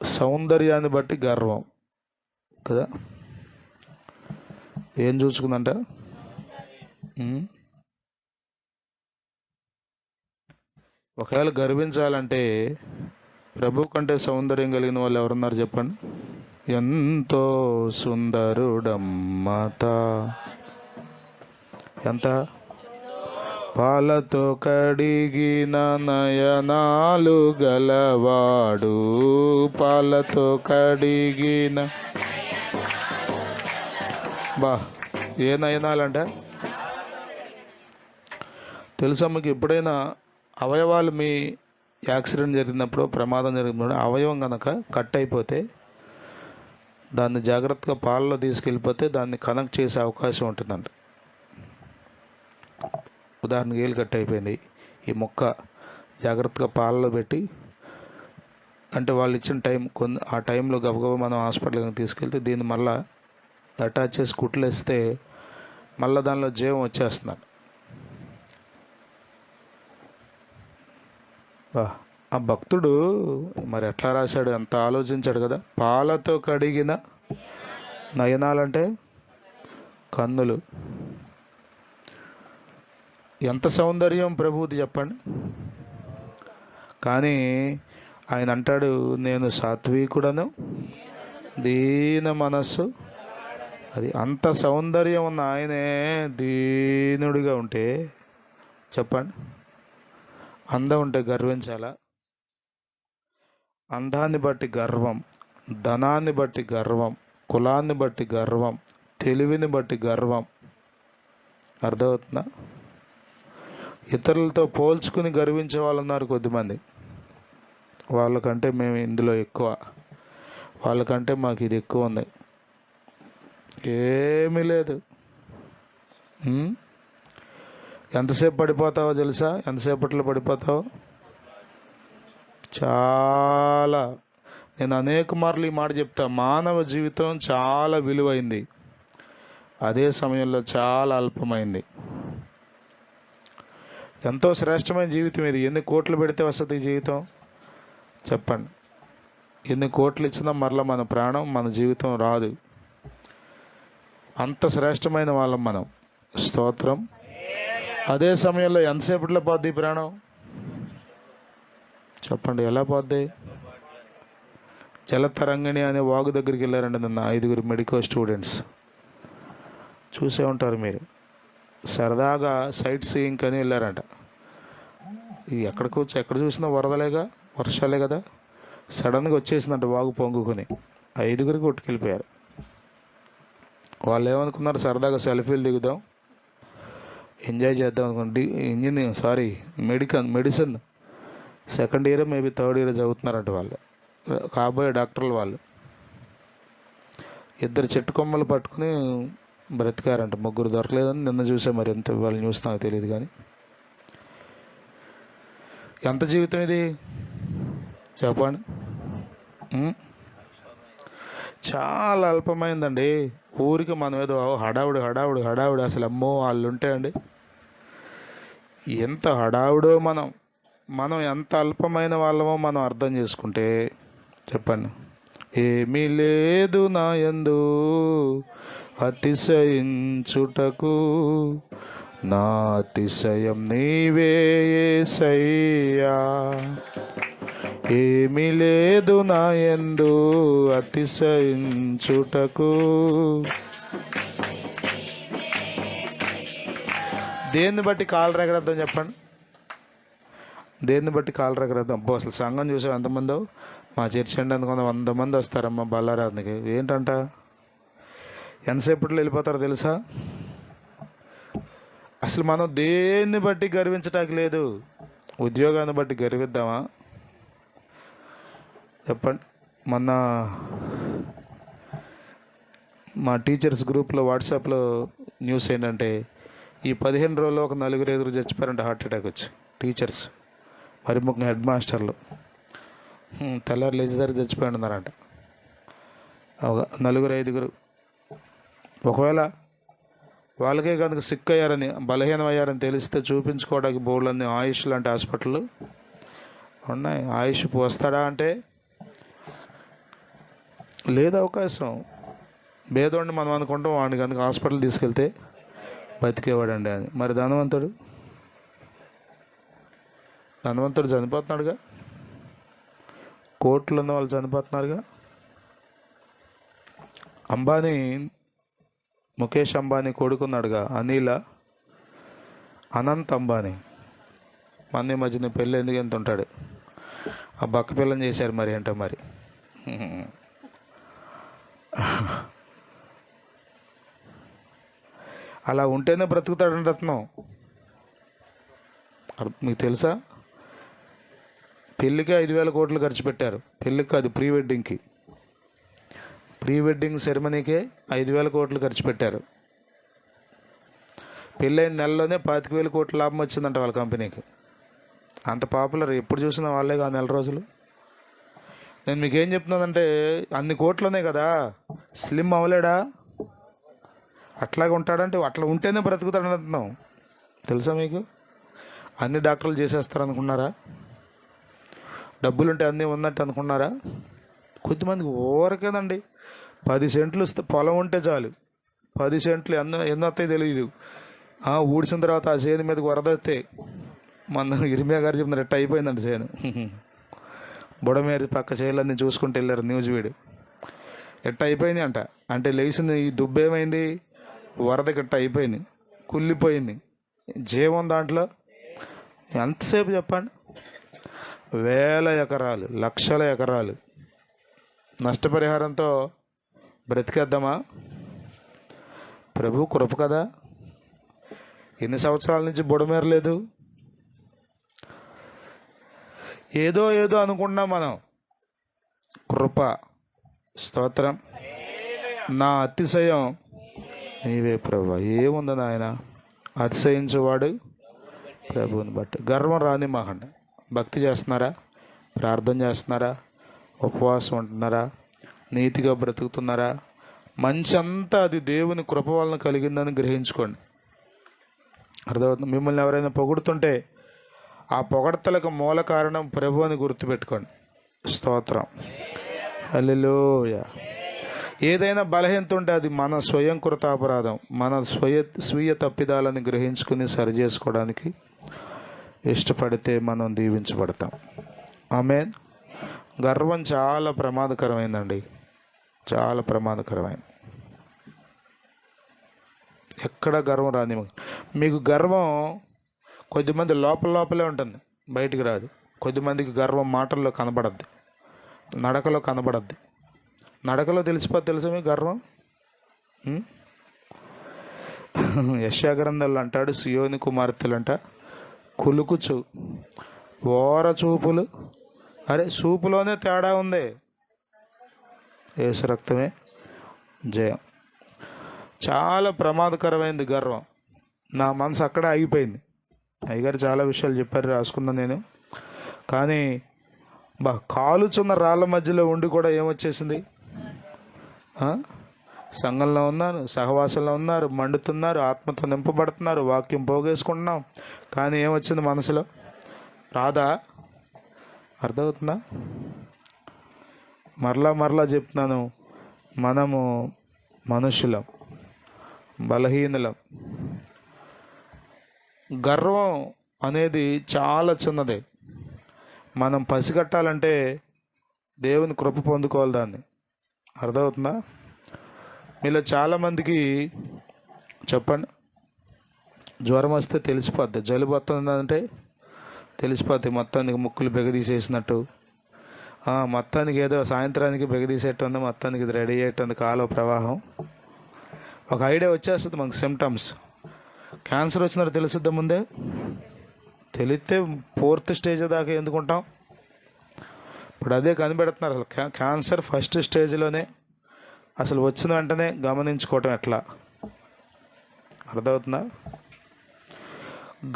సౌందర్యాన్ని బట్టి గర్వం కదా. ఏం చూసుకుందంట? ఒకవేళ గర్వించాలంటే ప్రభు కంటే సౌందర్యం కలిగిన వాళ్ళు ఎవరున్నారు చెప్పండి? ఎంతో సుందరుడమ్మత, ఎంత పాలతో కడిగిన నయనాలు గలవాడు, పాలతో కడిగిన ఏ నయనాలంట తెలుసా మీకు? ఎప్పుడైనా అవయవాలు మీ యాక్సిడెంట్ జరిగినప్పుడు, ప్రమాదం జరిగినప్పుడు అవయవం కనుక కట్ అయిపోతే దాన్ని జాగ్రత్తగా పాలలో తీసుకెళ్ళిపోతే దాన్ని కనెక్ట్ చేసే అవకాశం ఉంటుందంట. ఉదాహరణకి ఏలు కట్ అయిపోయింది, ఈ మొక్క జాగ్రత్తగా పాలలో పెట్టి, అంటే వాళ్ళు ఇచ్చిన టైం ఆ టైంలో గబగబా మనం హాస్పిటల్కి తీసుకెళ్తే దీన్ని మళ్ళీ అటాచ్ చేసి కుట్లేస్తే మళ్ళీ దానిలో జీవం వచ్చేస్తున్నాడు. ఆ భక్తుడు మరి ఎట్లా రాశాడు, ఎంత ఆలోచించాడు కదా. పాలతో కడిగిన నయనాలంటే కన్నులు. ఎంత సౌందర్యం ప్రభువుది చెప్పండి. కానీ ఆయన అంటాడు, నేను సాత్వికుడను, దీన మనస్సు. అది అంత సౌందర్యం ఉన్న ఆయనే దీనుడిగా ఉంటే చెప్పండి, అందం ఉంటే గర్వించాలా? అందాన్ని బట్టి గర్వం, ధనాన్ని బట్టి గర్వం, కులాన్ని బట్టి గర్వం, తెలివిని బట్టి గర్వం. అర్థమవుతుందా? ఇతరులతో పోల్చుకుని గర్వించే వాళ్ళు ఉన్నారు కొద్దిమంది. వాళ్ళకంటే మేము ఇందులో ఎక్కువ, వాళ్ళకంటే మాకు ఇది ఎక్కువ ఉంది. ఏమీ లేదు. ఎంతసేపు పడిపోతావో తెలుసా? ఎంతసేపట్లో పడిపోతావో చాలా. నేను అనేక మార్లు ఈ మాట చెప్తా, మానవ జీవితం చాలా విలువైంది, అదే సమయంలో చాలా అల్పమైంది. ఎంతో శ్రేష్టమైన జీవితం ఇది. ఎన్ని కోట్లు పెడితే వస్తుంది ఈ జీవితం చెప్పండి? ఎన్ని కోట్లు ఇచ్చినా మరలా మన ప్రాణం, మన జీవితం రాదు. అంత శ్రేష్టమైన వాళ్ళం మనం. స్తోత్రం. అదే సమయంలో ఎంతసేపట్లో పోద్ది ఈ ప్రాణం చెప్పండి? ఎలా పోద్ది? జలతరంగిణి అనే వాగు దగ్గరికి వెళ్ళారండి నిన్న 5 మెడికల్ స్టూడెంట్స్. చూసే ఉంటారు మీరు. సరదాగా సైట్ సీయింగ్ అని వెళ్ళారంట. ఎక్కడ చూసినా వరదలేగా, వర్షాలే కదా. సడన్గా వచ్చేసిందంట వాగు పొంగుకొని, 5 కొట్టుకెళ్ళిపోయారు. వాళ్ళు ఏమనుకున్నారు, సరదాగా సెల్ఫీలు దిగుదాం, ఎంజాయ్ చేద్దాం అనుకుని medicine second year maybe third year చదువుతున్నారంట వాళ్ళు, కాబోయే డాక్టర్లు వాళ్ళు. 2 చెట్టు కొమ్మలు పట్టుకుని బ్రతికారంట. 3 దొరకలేదని నిన్న చూసా. మరి ఎంత వాళ్ళని చూసి నాకు తెలియదు. కానీ ఎంత జీవితం ఇది చెప్పండి? చాలా అల్పమైందండి. ఊరికి మనం ఏదో హడావుడి హడావుడి హడావుడి. అసలు అమ్మో వాళ్ళు ఉంటాయండి, ఎంత హడావుడో. మనం ఎంత అల్పమైన వాళ్ళమో మనం అర్థం చేసుకుంటే చెప్పండి, ఏమీ లేదు నా యందు అతిశయించుటకు, నా అతిశయం నీవే యేసయ్యా. ఏమీ లేదు నా యందు అతిశయించుటకు. దేన్ని బట్టి కాలు రెగరద్దాం చెప్పండి? దేన్ని బట్టి కాలు రెగరద్దాం? అబ్బో అసలు సంఘం చూసాం ఎంతమందో. మా చర్చి అండి అనుకున్న 100 మంది వస్తారమ్మా బల్లారాధనకి. ఏంటంట ఎంతసేపట్లో వెళ్ళిపోతారో తెలుసా? అసలు మనం దేన్ని బట్టి గర్వించటానికి లేదు. ఉద్యోగాన్ని బట్టి గర్విద్దామా చెప్పండి? మొన్న మా టీచర్స్ గ్రూప్లో వాట్సాప్లో న్యూస్ ఏంటంటే, ఈ 15 రోజుల్లో ఒక 4 చచ్చిపోయారంట హార్ట్ అటాక్ వచ్చి. టీచర్స్, మరి ముఖ్యంగా హెడ్ మాస్టర్లు. తెల్లారు లేచేసరికి చచ్చిపోయి ఉన్నారంట. 4-5. ఒకవేళ వాళ్ళకే కనుక సిక్ అయ్యారని, బలహీనం అయ్యారని తెలిస్తే చూపించుకోవడానికి బోర్డులన్నీ ఆయుష్ లాంటి హాస్పిటల్ ఉన్నాయి. ఆయుష్ పోస్తాడా అంటే లేదు అవకాశం. భేదోడిని మనం అనుకుంటాం, వాడిని కనుక హాస్పిటల్ తీసుకెళ్తే బతికేవాడండి అని. మరి ధనవంతుడు ధనవంతుడు చనిపోతున్నాడుగా, కోట్లు ఉన్న వాళ్ళు చనిపోతున్నారుగా. అంబానీ, ముఖేష్ అంబానీ కొడుకున్నాడుగా, అనంత్ అంబానీ. మన మధ్యన పెళ్ళి ఎందుకు ఎంత ఉంటాడు, ఆ బక్క పిల్లని చేశారు మరి అంటే మరి. అలా ఉంటేనే బ్రతుకుతాడండి రత్నం. మీకు తెలుసా, పెళ్ళికి 5,000 కోట్లు ఖర్చు పెట్టారు. పెళ్ళికి కాదు, ప్రీ వెడ్డింగ్ సెరమనీకే 5,000 కోట్లు ఖర్చు పెట్టారు. పెళ్ళైన నెలలోనే 25,000 కోట్ల లాభం వచ్చిందంట వాళ్ళ కంపెనీకి. అంత పాపులర్, ఎప్పుడు చూసినా వాళ్ళే కాదు నెల రోజులు. నేను మీకేం చెప్తున్నానంటే, అన్ని కోట్లునే కదా, స్లిమ్ అవ్వలేడా, అట్లాగే ఉంటాడంటే అట్లా ఉంటేనే బ్రతుకుతాడు అంటున్నాం. తెలుసా మీకు? అన్ని డాక్టర్లు చేసేస్తారనుకున్నారా? డబ్బులుంటే అన్నీ ఉన్నట్టు అనుకున్నారా? కొద్దిమందికి ఊరకేనండి, 10 సెంట్లు పొలం ఉంటే చాలు. 10 సెంట్లు ఎన్నో వస్తాయి తెలియదు. ఊడిసిన తర్వాత ఆ చేను మీదకి వరద వస్తే, మన ఇరిమియా గారు చెప్పిన రెట్ట అయిపోయిందండి చేను. బుడమేరి పక్క చేనులన్నీ చూసుకుంటూ వెళ్ళారు న్యూస్ వీడు. ఎట్ట అయిపోయింది అంట, అంటే లేచింది ఈ దుబ్బేమైంది, వరదకి ఎట్ట అయిపోయింది, కుళ్ళిపోయింది. జీవం దాంట్లో ఎంతసేపు చెప్పండి, వేల ఎకరాలు, లక్షల ఎకరాలు నష్టపరిహారంతో బ్రతికేద్దామా? ప్రభు కృప కదా. ఎన్ని సంవత్సరాల నుంచి బుడమేరలేదు, ఏదో అనుకుంటున్నాం మనం. కృప, స్తోత్రం. నా అతిశయం నీవే ప్రభు. ఏముంది నాయన, అతిశయించేవాడు ప్రభువుని బట్టి. గర్వం రాని మాకండి. భక్తి చేస్తున్నారా, ప్రార్థన చేస్తున్నారా, ఉపవాసం ఉంటున్నారా, నీతిగా బ్రతుకుతున్నారా, మంచి అంతా అది దేవుని కృప వలన కలిగిందని గ్రహించుకోండి. అర్థమవుతుంది? మిమ్మల్ని ఎవరైనా పొగుడుతుంటే ఆ పొగడతలకు మూల కారణం ప్రభు అని గుర్తుపెట్టుకోండి. స్తోత్రం, హల్లెలూయా. ఏదైనా బలహీనత ఉంటే అది మన స్వయం కృతాపరాధం, మన స్వీయ తప్పిదాలని గ్రహించుకుని సరి చేసుకోవడానికి ఇష్టపడితే మనం దీవించబడతాం. ఆమేన్. గర్వం చాలా ప్రమాదకరమైందండి, చాలా ప్రమాదకరమైంది. ఎక్కడ గర్వం రాని. మీకు గర్వం కొద్దిమంది లోపలే ఉంటుంది, బయటికి రాదు. కొద్దిమందికి గర్వం మాటల్లో కనబడద్ది, నడకలో కనబడద్ది. నడకలో తెలిసిపోద్ది. తెలుసా మీకు గర్వం? యెషయా గ్రంథంలో అంటాడు, సియోని కుమార్తెలంట కులుకుచు ఓర చూపులు. అరే చూపులోనే తేడా ఉంది. యేసు రక్తమే జయం. చాలా ప్రమాదకరమైంది గర్వం. నా మనసు అక్కడే ఆగిపోయింది. అయ్యగారు చాలా విషయాలు చెప్పారు, రాసుకున్నాను నేను. కానీ కాలుచున్న రాళ్ళ మధ్యలో ఉండి కూడా ఏమొచ్చేసింది, సంఘంలో ఉన్నారు, సహవాసంలో ఉన్నారు, మండుతున్నారు, ఆత్మతో నింపబడుతున్నారు, వాక్యం పోగేసుకుంటున్నాం, కానీ ఏమొచ్చింది మనసులో? రాదా? అర్థమవుతుందా? మరలా చెప్తున్నాను, మనము మనుషులం, బలహీనులం. గర్వం అనేది చాలా చిన్నదే. మనం పసిగట్టాలంటే దేవుని కృప పొందుకోవాలి దాన్ని. అర్థమవుతుందా? మీలో చాలామందికి చెప్పండి, జ్వరం వస్తే తెలిసిపోద్ది, జలుబు వస్తుందంటే తెలిసిపోద్ది. మొత్తానికి ముక్కులు బెగదీసేసినట్టు, మొత్తానికి ఏదో సాయంత్రానికి బెగదీసేట్టుంది, మొత్తానికి ఇది రెడీ అయ్యేటుంది కాలో ప్రవాహం. ఒక ఐడియా వచ్చేస్తుంది మనకు, సిమ్టమ్స్. క్యాన్సర్ వచ్చినట్టు తెలుసుద్దా ముందే? తెలిస్తే 4th స్టేజ్ దాకా ఎందుకుంటాం? ఇప్పుడు అదే కనిపెడుతున్నారు. అసలు క్యాన్సర్ 1st స్టేజ్లోనే, అసలు వచ్చిన వెంటనే గమనించుకోవటం ఎట్లా? అర్థమవుతుందా?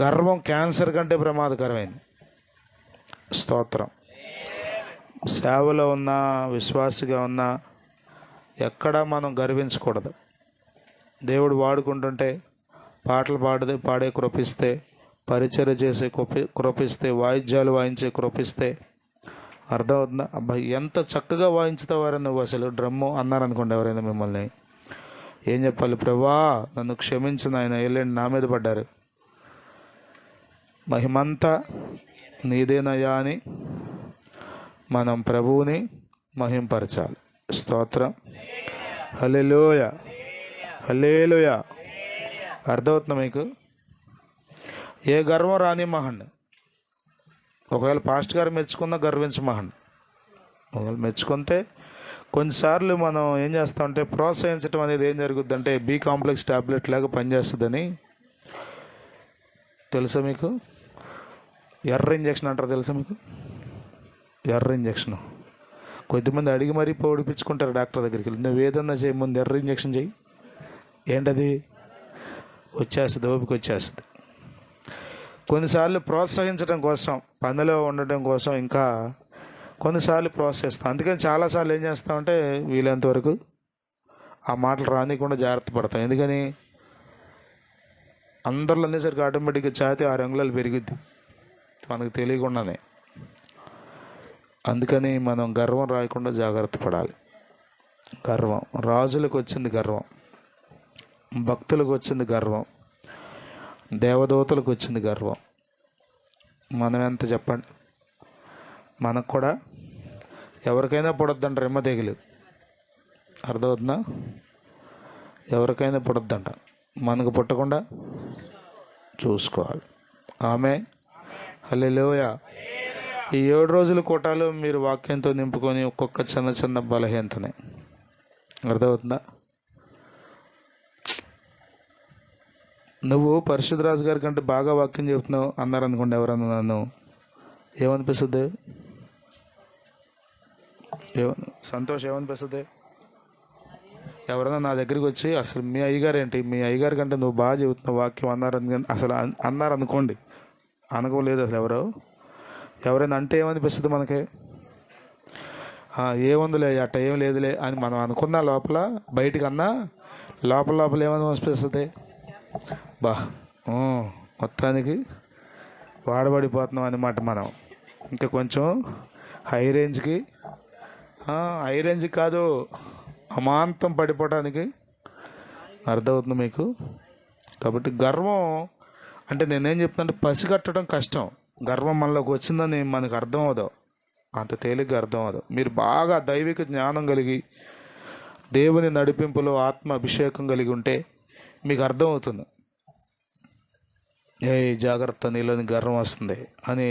గర్వం క్యాన్సర్ కంటే ప్రమాదకరమైంది. స్తోత్రం. సేవలో ఉన్నా, విశ్వాసిగా ఉన్నా ఎక్కడా మనం గర్వించకూడదు. దేవుడు వాడుకుంటుంటే, పాటలు పాడే కృపిస్తే, పరిచర్య చేసే కృపిస్తే, వాయిద్యాలు వాయించే కృపిస్తే, అర్థమవుతుందా? అబ్బాయి ఎంత చక్కగా వాయించుతావారా నువ్వు అసలు, డ్రమ్ము అన్నారనుకోండి ఎవరైనా మిమ్మల్ని, ఏం చెప్పాలి? ప్రభువా నన్ను క్షమించిన ఆయన, వెళ్ళండి, నా మీద పడ్డారు. మహిమంతా నీదేనయ్యా అని మనం ప్రభువుని మహింపరచాలి. స్తోత్రం. హల్లెలూయ, హల్లెలూయ. అర్థమవుతుందా మీకు? ఏ గర్వం రాని మహండి. ఒకవేళ పాస్ట్ గారు మెచ్చుకున్నా గర్వించమహండి. ఒకవేళ మెచ్చుకుంటే కొన్నిసార్లు మనం ఏం చేస్తామంటే ప్రోత్సహించడం అనేది ఏం జరుగుద్దంటే బి కాంప్లెక్స్ టాబ్లెట్ లాగా పనిచేస్తుందని తెలుసా మీకు? ఎర్ర ఇంజక్షన్ అంటారు తెలుసా మీకు? ఎర్ర ఇంజక్షన్ కొద్దిమంది అడిగి మరీ పొడిపించుకుంటారు డాక్టర్ దగ్గరికి వెళ్ళి. నువ్వు ఏదన్నా చేయి, ముందు ఎర్ర ఇంజక్షన్ చెయ్యి. ఏంటది? వచ్చేస్తుంది, ఓపిక వచ్చేస్తుంది. కొన్నిసార్లు ప్రోత్సహించడం కోసం, పనిలో ఉండటం కోసం ఇంకా కొన్నిసార్లు ప్రోత్సహిస్తాం. అందుకని చాలాసార్లు ఏం చేస్తామంటే వీలైనంత వరకు ఆ మాటలు రానికుండా జాగ్రత్త పడతాం. ఎందుకని? అందరిలో అనేసరికి ఆటోమేటిక్గా ఛాతి 6 అంగుళాలు పెరిగిద్ది మనకు తెలియకుండానే. అందుకని మనం గర్వం రాయకుండా జాగ్రత్త పడాలి. గర్వం రాజులకు వచ్చింది, గర్వం భక్తులకు వచ్చింది, గర్వం దేవదూతలకు వచ్చింది, గర్వం. మనం ఎంత చెప్పండి? మనకు కూడా ఎవరికైనా పుడొద్దంట రెమ్మ తెగిలి. అర్థమవుతుందా? ఎవరికైనా పుడొద్దంట, మనకు పుట్టకుండా చూసుకోవాలి. ఆమె హల్లెలూయ. ఈ 7 రోజుల కోటాలు మీరు వాక్యంతో నింపుకొని ఒక్కొక్క చిన్న చిన్న బలహీనతని. అర్థమవుతుందా? నువ్వు పరిశుద్ధరాజు గారి కంటే బాగా వాక్యం చెబుతున్నావు అన్నారు అనుకోండి, ఎవరన్నా నన్ను, ఏమనిపిస్తుంది? సంతోష్ ఏమనిపిస్తుంది? ఎవరైనా నా దగ్గరికి వచ్చి అసలు మీ అయ్యగారు ఏంటి, మీ అయ్యగారి కంటే నువ్వు బాగా చెబుతున్నావు వాక్యం అన్నారు అనుకోండి. అనుకోలేదు అసలు ఎవరైనా అంటే ఏమనిపిస్తుంది మనకి? ఏముందిలే అట్ట ఏం లేదులే అని మనం అనుకున్నా లోపల, బయటికి అన్నా లోపల ఏమనిపిస్తుంది? బా మొత్తానికి వాడబడిపోతున్నాం అన్నమాట మనం. ఇంకా కొంచెం హై రేంజ్కి కాదు, అమాంతం పడిపోవడానికి. అర్థమవుతుంది మీకు? కాబట్టి గర్వం అంటే నేనేం చెప్తానంటే పసిగట్టడం కష్టం. గర్వం మనలోకి వచ్చిందని మనకు అర్థం అవదు, అంత తేలిగ్గా అర్థం అవదు. మీరు బాగా దైవిక జ్ఞానం కలిగి దేవుని నడిపింపులో ఆత్మ అభిషేకం కలిగి ఉంటే మీకు అర్థమవుతుంది. ఏ జాగ్రత్త, నీలోని గర్వం వస్తుంది అని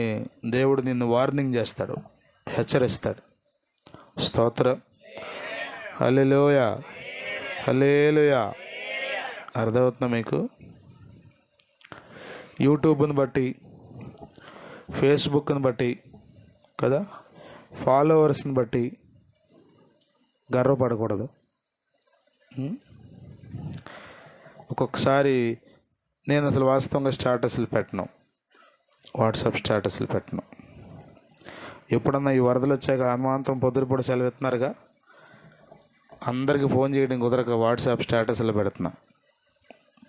దేవుడు నిన్ను వార్నింగ్ చేస్తాడు, హెచ్చరిస్తాడు. స్తోత్రం. హల్లెలూయ, హల్లెలూయ. అర్థమవుతుందా మీకు? యూట్యూబ్ని బట్టి, ఫేస్బుక్ని బట్టి కదా, ఫాలోవర్స్ని బట్టి గర్వపడకూడదు. ఒక్కొక్కసారి నేను అసలు వాస్తవంగా స్టేటస్లు పెట్టను, వాట్సాప్ స్టేటస్లు పెట్టను. ఎప్పుడన్నా ఈ వరదలు వచ్చాక అమాంతం పొద్దుపొడి సెలవెత్తున్నారుగా, అందరికీ ఫోన్ చేయడం కుదరక వాట్సాప్ స్టేటస్లు పెడుతున్నా.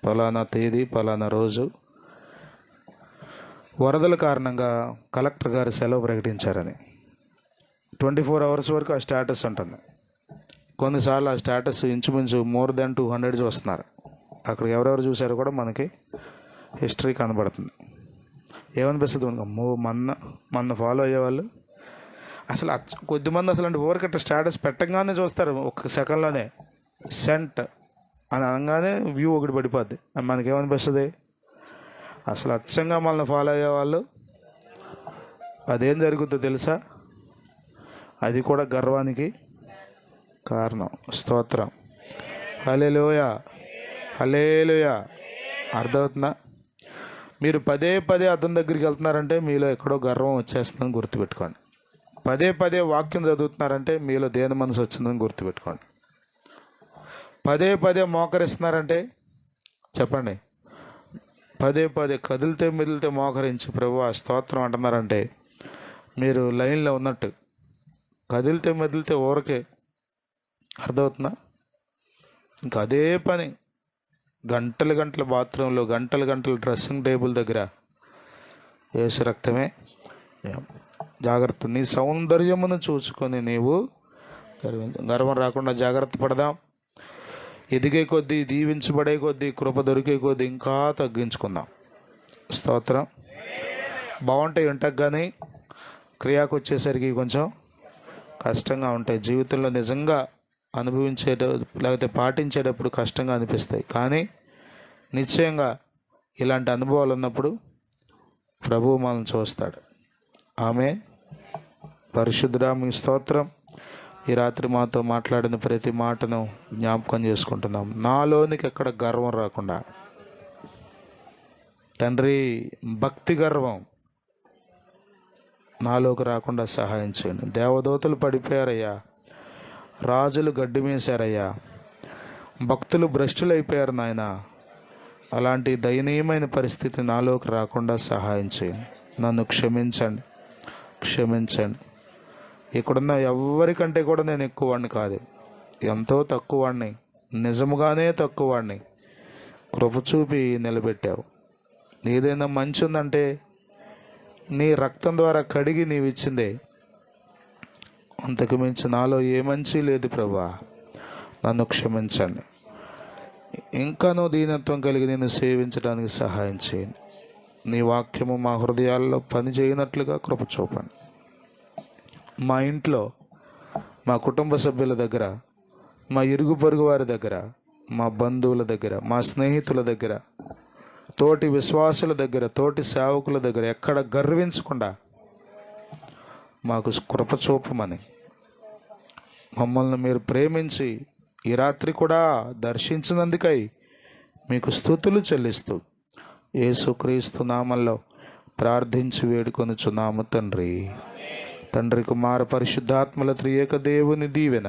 పలానా తేదీ, పలానా రోజు వరదల కారణంగా కలెక్టర్ గారు సెలవు ప్రకటించారని 24 hours వరకు ఆ స్టేటస్ ఉంటుంది. కొన్నిసార్లు ఆ స్టేటస్ ఇంచుమించు more than 200 చూస్తున్నారు. అక్కడ ఎవరెవరు చూశారో కూడా మనకి హిస్టరీ కనబడుతుంది. ఏమనిపిస్తుంది మనకు? అమ్మో, మన ఫాలో అయ్యేవాళ్ళు అసలు కొద్దిమంది అసలు అంటే ఊరికట్ట స్టేటస్ పెట్టగానే చూస్తారు, ఒక సెకండ్లోనే సెంట్ అని అనగానే వ్యూ ఒకటి పడిపోద్ది. మనకేమనిపిస్తుంది? అసలు అచ్చంగా మనల్ని ఫాలో అయ్యేవాళ్ళు అదేం జరుగుతుందో తెలుసా? అది కూడా గర్వానికి కారణం. స్తోత్రం. హల్లెలూయ, హల్లెలూయ. అర్థమవుతుందా? మీరు పదే అతని దగ్గరికి వెళ్తున్నారంటే మీలో ఎక్కడో గర్వం వచ్చేస్తుందని గుర్తుపెట్టుకోండి. పదే వాక్యం చదువుతున్నారంటే మీలో దేని మనసు వచ్చిందని గుర్తుపెట్టుకోండి. పదే మోకరిస్తున్నారంటే చెప్పండి, పదే కదిలితే మెదిలితే మోకరించి ప్రభువా స్తోత్రం అంటున్నారంటే మీరు లైన్లో ఉన్నట్టు. కదిలితే మెదిలితే ఊరకే. అర్థమవుతుందా? ఇంకా అదే పని గంటలు బాత్రూంలో, గంటలు డ్రెస్సింగ్ టేబుల్ దగ్గర. యేసు రక్తమే జాగ్రత్త. నీ సౌందర్యమును చూసుకొని నీవు గర్వం రాకుండా జాగ్రత్త పడదాం. ఎదిగే కొద్దీ, దీవించబడే కొద్దీ, కృప దొరికే కొద్దీ ఇంకా తగ్గించుకుందాం. స్తోత్రం. బాగుంటాయి ఉంటాయి, కానీ క్రియాకు వచ్చేసరికి కొంచెం కష్టంగా ఉంటాయి. జీవితంలో నిజంగా లేకపోతే పాటించేటప్పుడు కష్టంగా అనిపిస్తాయి, కానీ నిశ్చయంగా ఇలాంటి అనుభవాలు ఉన్నప్పుడు ప్రభువు మనల్ని చూస్తాడు. ఆమె పరిశుద్ధుడా మీ స్తోత్రం. ఈ రాత్రి మాతో మాట్లాడిన ప్రతి మాటను జ్ఞాపకం చేసుకుంటున్నాం. నాలోనికి ఎక్కడ గర్వం రాకుండా తండ్రి, భక్తి గర్వం నాలోకి రాకుండా సహాయం చేయండి. దేవదూతలు పడిపోయారయ్యా, రాజులు గడ్డి మేశారయ్యా, భక్తులు భ్రష్టులైపోయారు నాయన. అలాంటి దయనీయమైన పరిస్థితి నాలోకి రాకుండా సహాయం చేయండి. నన్ను క్షమించండి, క్షమించండి. ఇక్కడున్న ఎవరికంటే కూడా నేను ఎక్కువ వాడిని కాదు, ఎంతో తక్కువ వాడిని, నిజముగానే తక్కువ వాడిని. కృప చూపి నిలబెట్టావు. ఏదైనా మంచి ఉందంటే నీ రక్తం ద్వారా కడిగి నీవు ఇచ్చిందే, అంతకు మించి నాలో ఏ మంచి లేదు ప్రభా. నన్ను క్షమించండి. ఇంకానూ దీనత్వం కలిగి నేను సేవించడానికి సహాయం చేయండి. నీ వాక్యము మా హృదయాల్లో పని చేయనట్లుగా కృప చూపండి. మా ఇంట్లో, మా కుటుంబ సభ్యుల దగ్గర, మా ఇరుగు పొరుగు వారి దగ్గర, మా బంధువుల దగ్గర, మా స్నేహితుల దగ్గర, తోటి విశ్వాసుల దగ్గర, తోటి సేవకుల దగ్గర ఎక్కడ గర్వించకుండా మాకు కృప చూపమని, మమ్మల్ని మీరు ప్రేమించి ఈ రాత్రి కూడా దర్శించినందుకై మీకు స్తుతులు చెల్లిస్తూ యేసుక్రీస్తు నామములో ప్రార్థించి వేడుకొనుచున్నాము తండ్రి. తండ్రి, కుమార, పరిశుద్ధాత్మల త్రియేక దేవుని దీవెన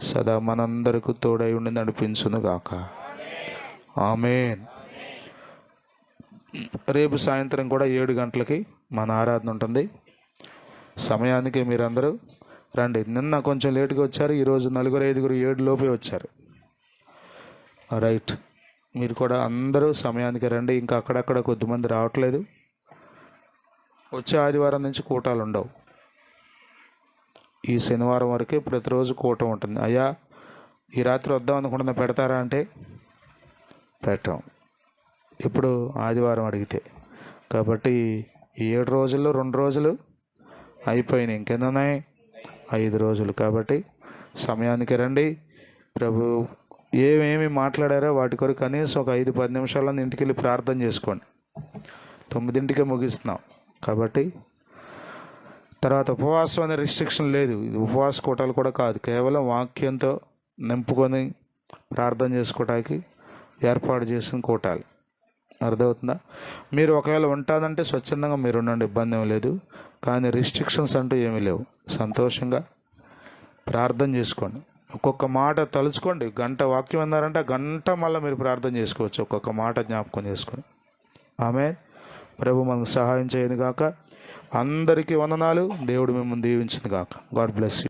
సదా మనందరకు తోడై ఉండి నడిపించునుగాక. ఆమేన్. రేపు సాయంత్రం కూడా 7 గంటలకి మన ఆరాధన ఉంటుంది. సమయానికి మీరందరూ రండి. నిన్న కొంచెం లేటుగా వచ్చారు, ఈరోజు 4-5 7 లోపే వచ్చారు. రైట్, మీరు కూడా అందరూ సమయానికి రండి. ఇంకా అక్కడక్కడ కొద్దిమంది రావట్లేదు. వచ్చే ఆదివారం నుంచి కూటాలు ఉండవు. ఈ శనివారం వరకే ప్రతిరోజు కూటం ఉంటుంది. అయ్యా ఈ రాత్రి వద్దాం అనుకుంటున్నా, పెడతారా అంటే పెట్టాం. ఇప్పుడు ఆదివారం అడిగితే. కాబట్టి ఈ 7 రోజుల్లో 2 రోజులు అయిపోయినాయి, ఇంకెన్నున్నాయి? 5 రోజులు. కాబట్టి సమయానికి రండి. ప్రభు ఏమేమి మాట్లాడారో వాటి కొరకు కనీసం ఒక 5-10 నిమిషాలను ఇంటికి వెళ్ళి ప్రార్థన చేసుకోండి. 9ంటికే ముగిస్తున్నాం కాబట్టి. తర్వాత ఉపవాసం అనే రిస్ట్రిక్షన్ లేదు. ఇది ఉపవాస కూటాలు కూడా కాదు, కేవలం వాక్యంతో నింపుకొని ప్రార్థన చేసుకోవడానికి ఏర్పాటు చేసిన కూటాలు. అర్థమవుతుందా? మీరు ఒకవేళ ఉంటానంటే స్వచ్ఛందంగా మీరు ఉండండి, ఇబ్బంది ఏమీ లేదు. కానీ రిస్ట్రిక్షన్స్ అంటూ ఏమీ లేవు. సంతోషంగా ప్రార్థన చేసుకోండి. ఒక్కొక్క మాట తలుచుకోండి. గంట వాక్యం అన్నారంటే గంట మళ్ళీ మీరు ప్రార్థన చేసుకోవచ్చు, ఒక్కొక్క మాట జ్ఞాపకం చేసుకొని. ఆమేన్. ప్రభు మనకు సహాయం చేయను గాక. అందరికీ వందనాలు. దేవుడు మిమ్మల్ని దీవించును గాక. God bless you.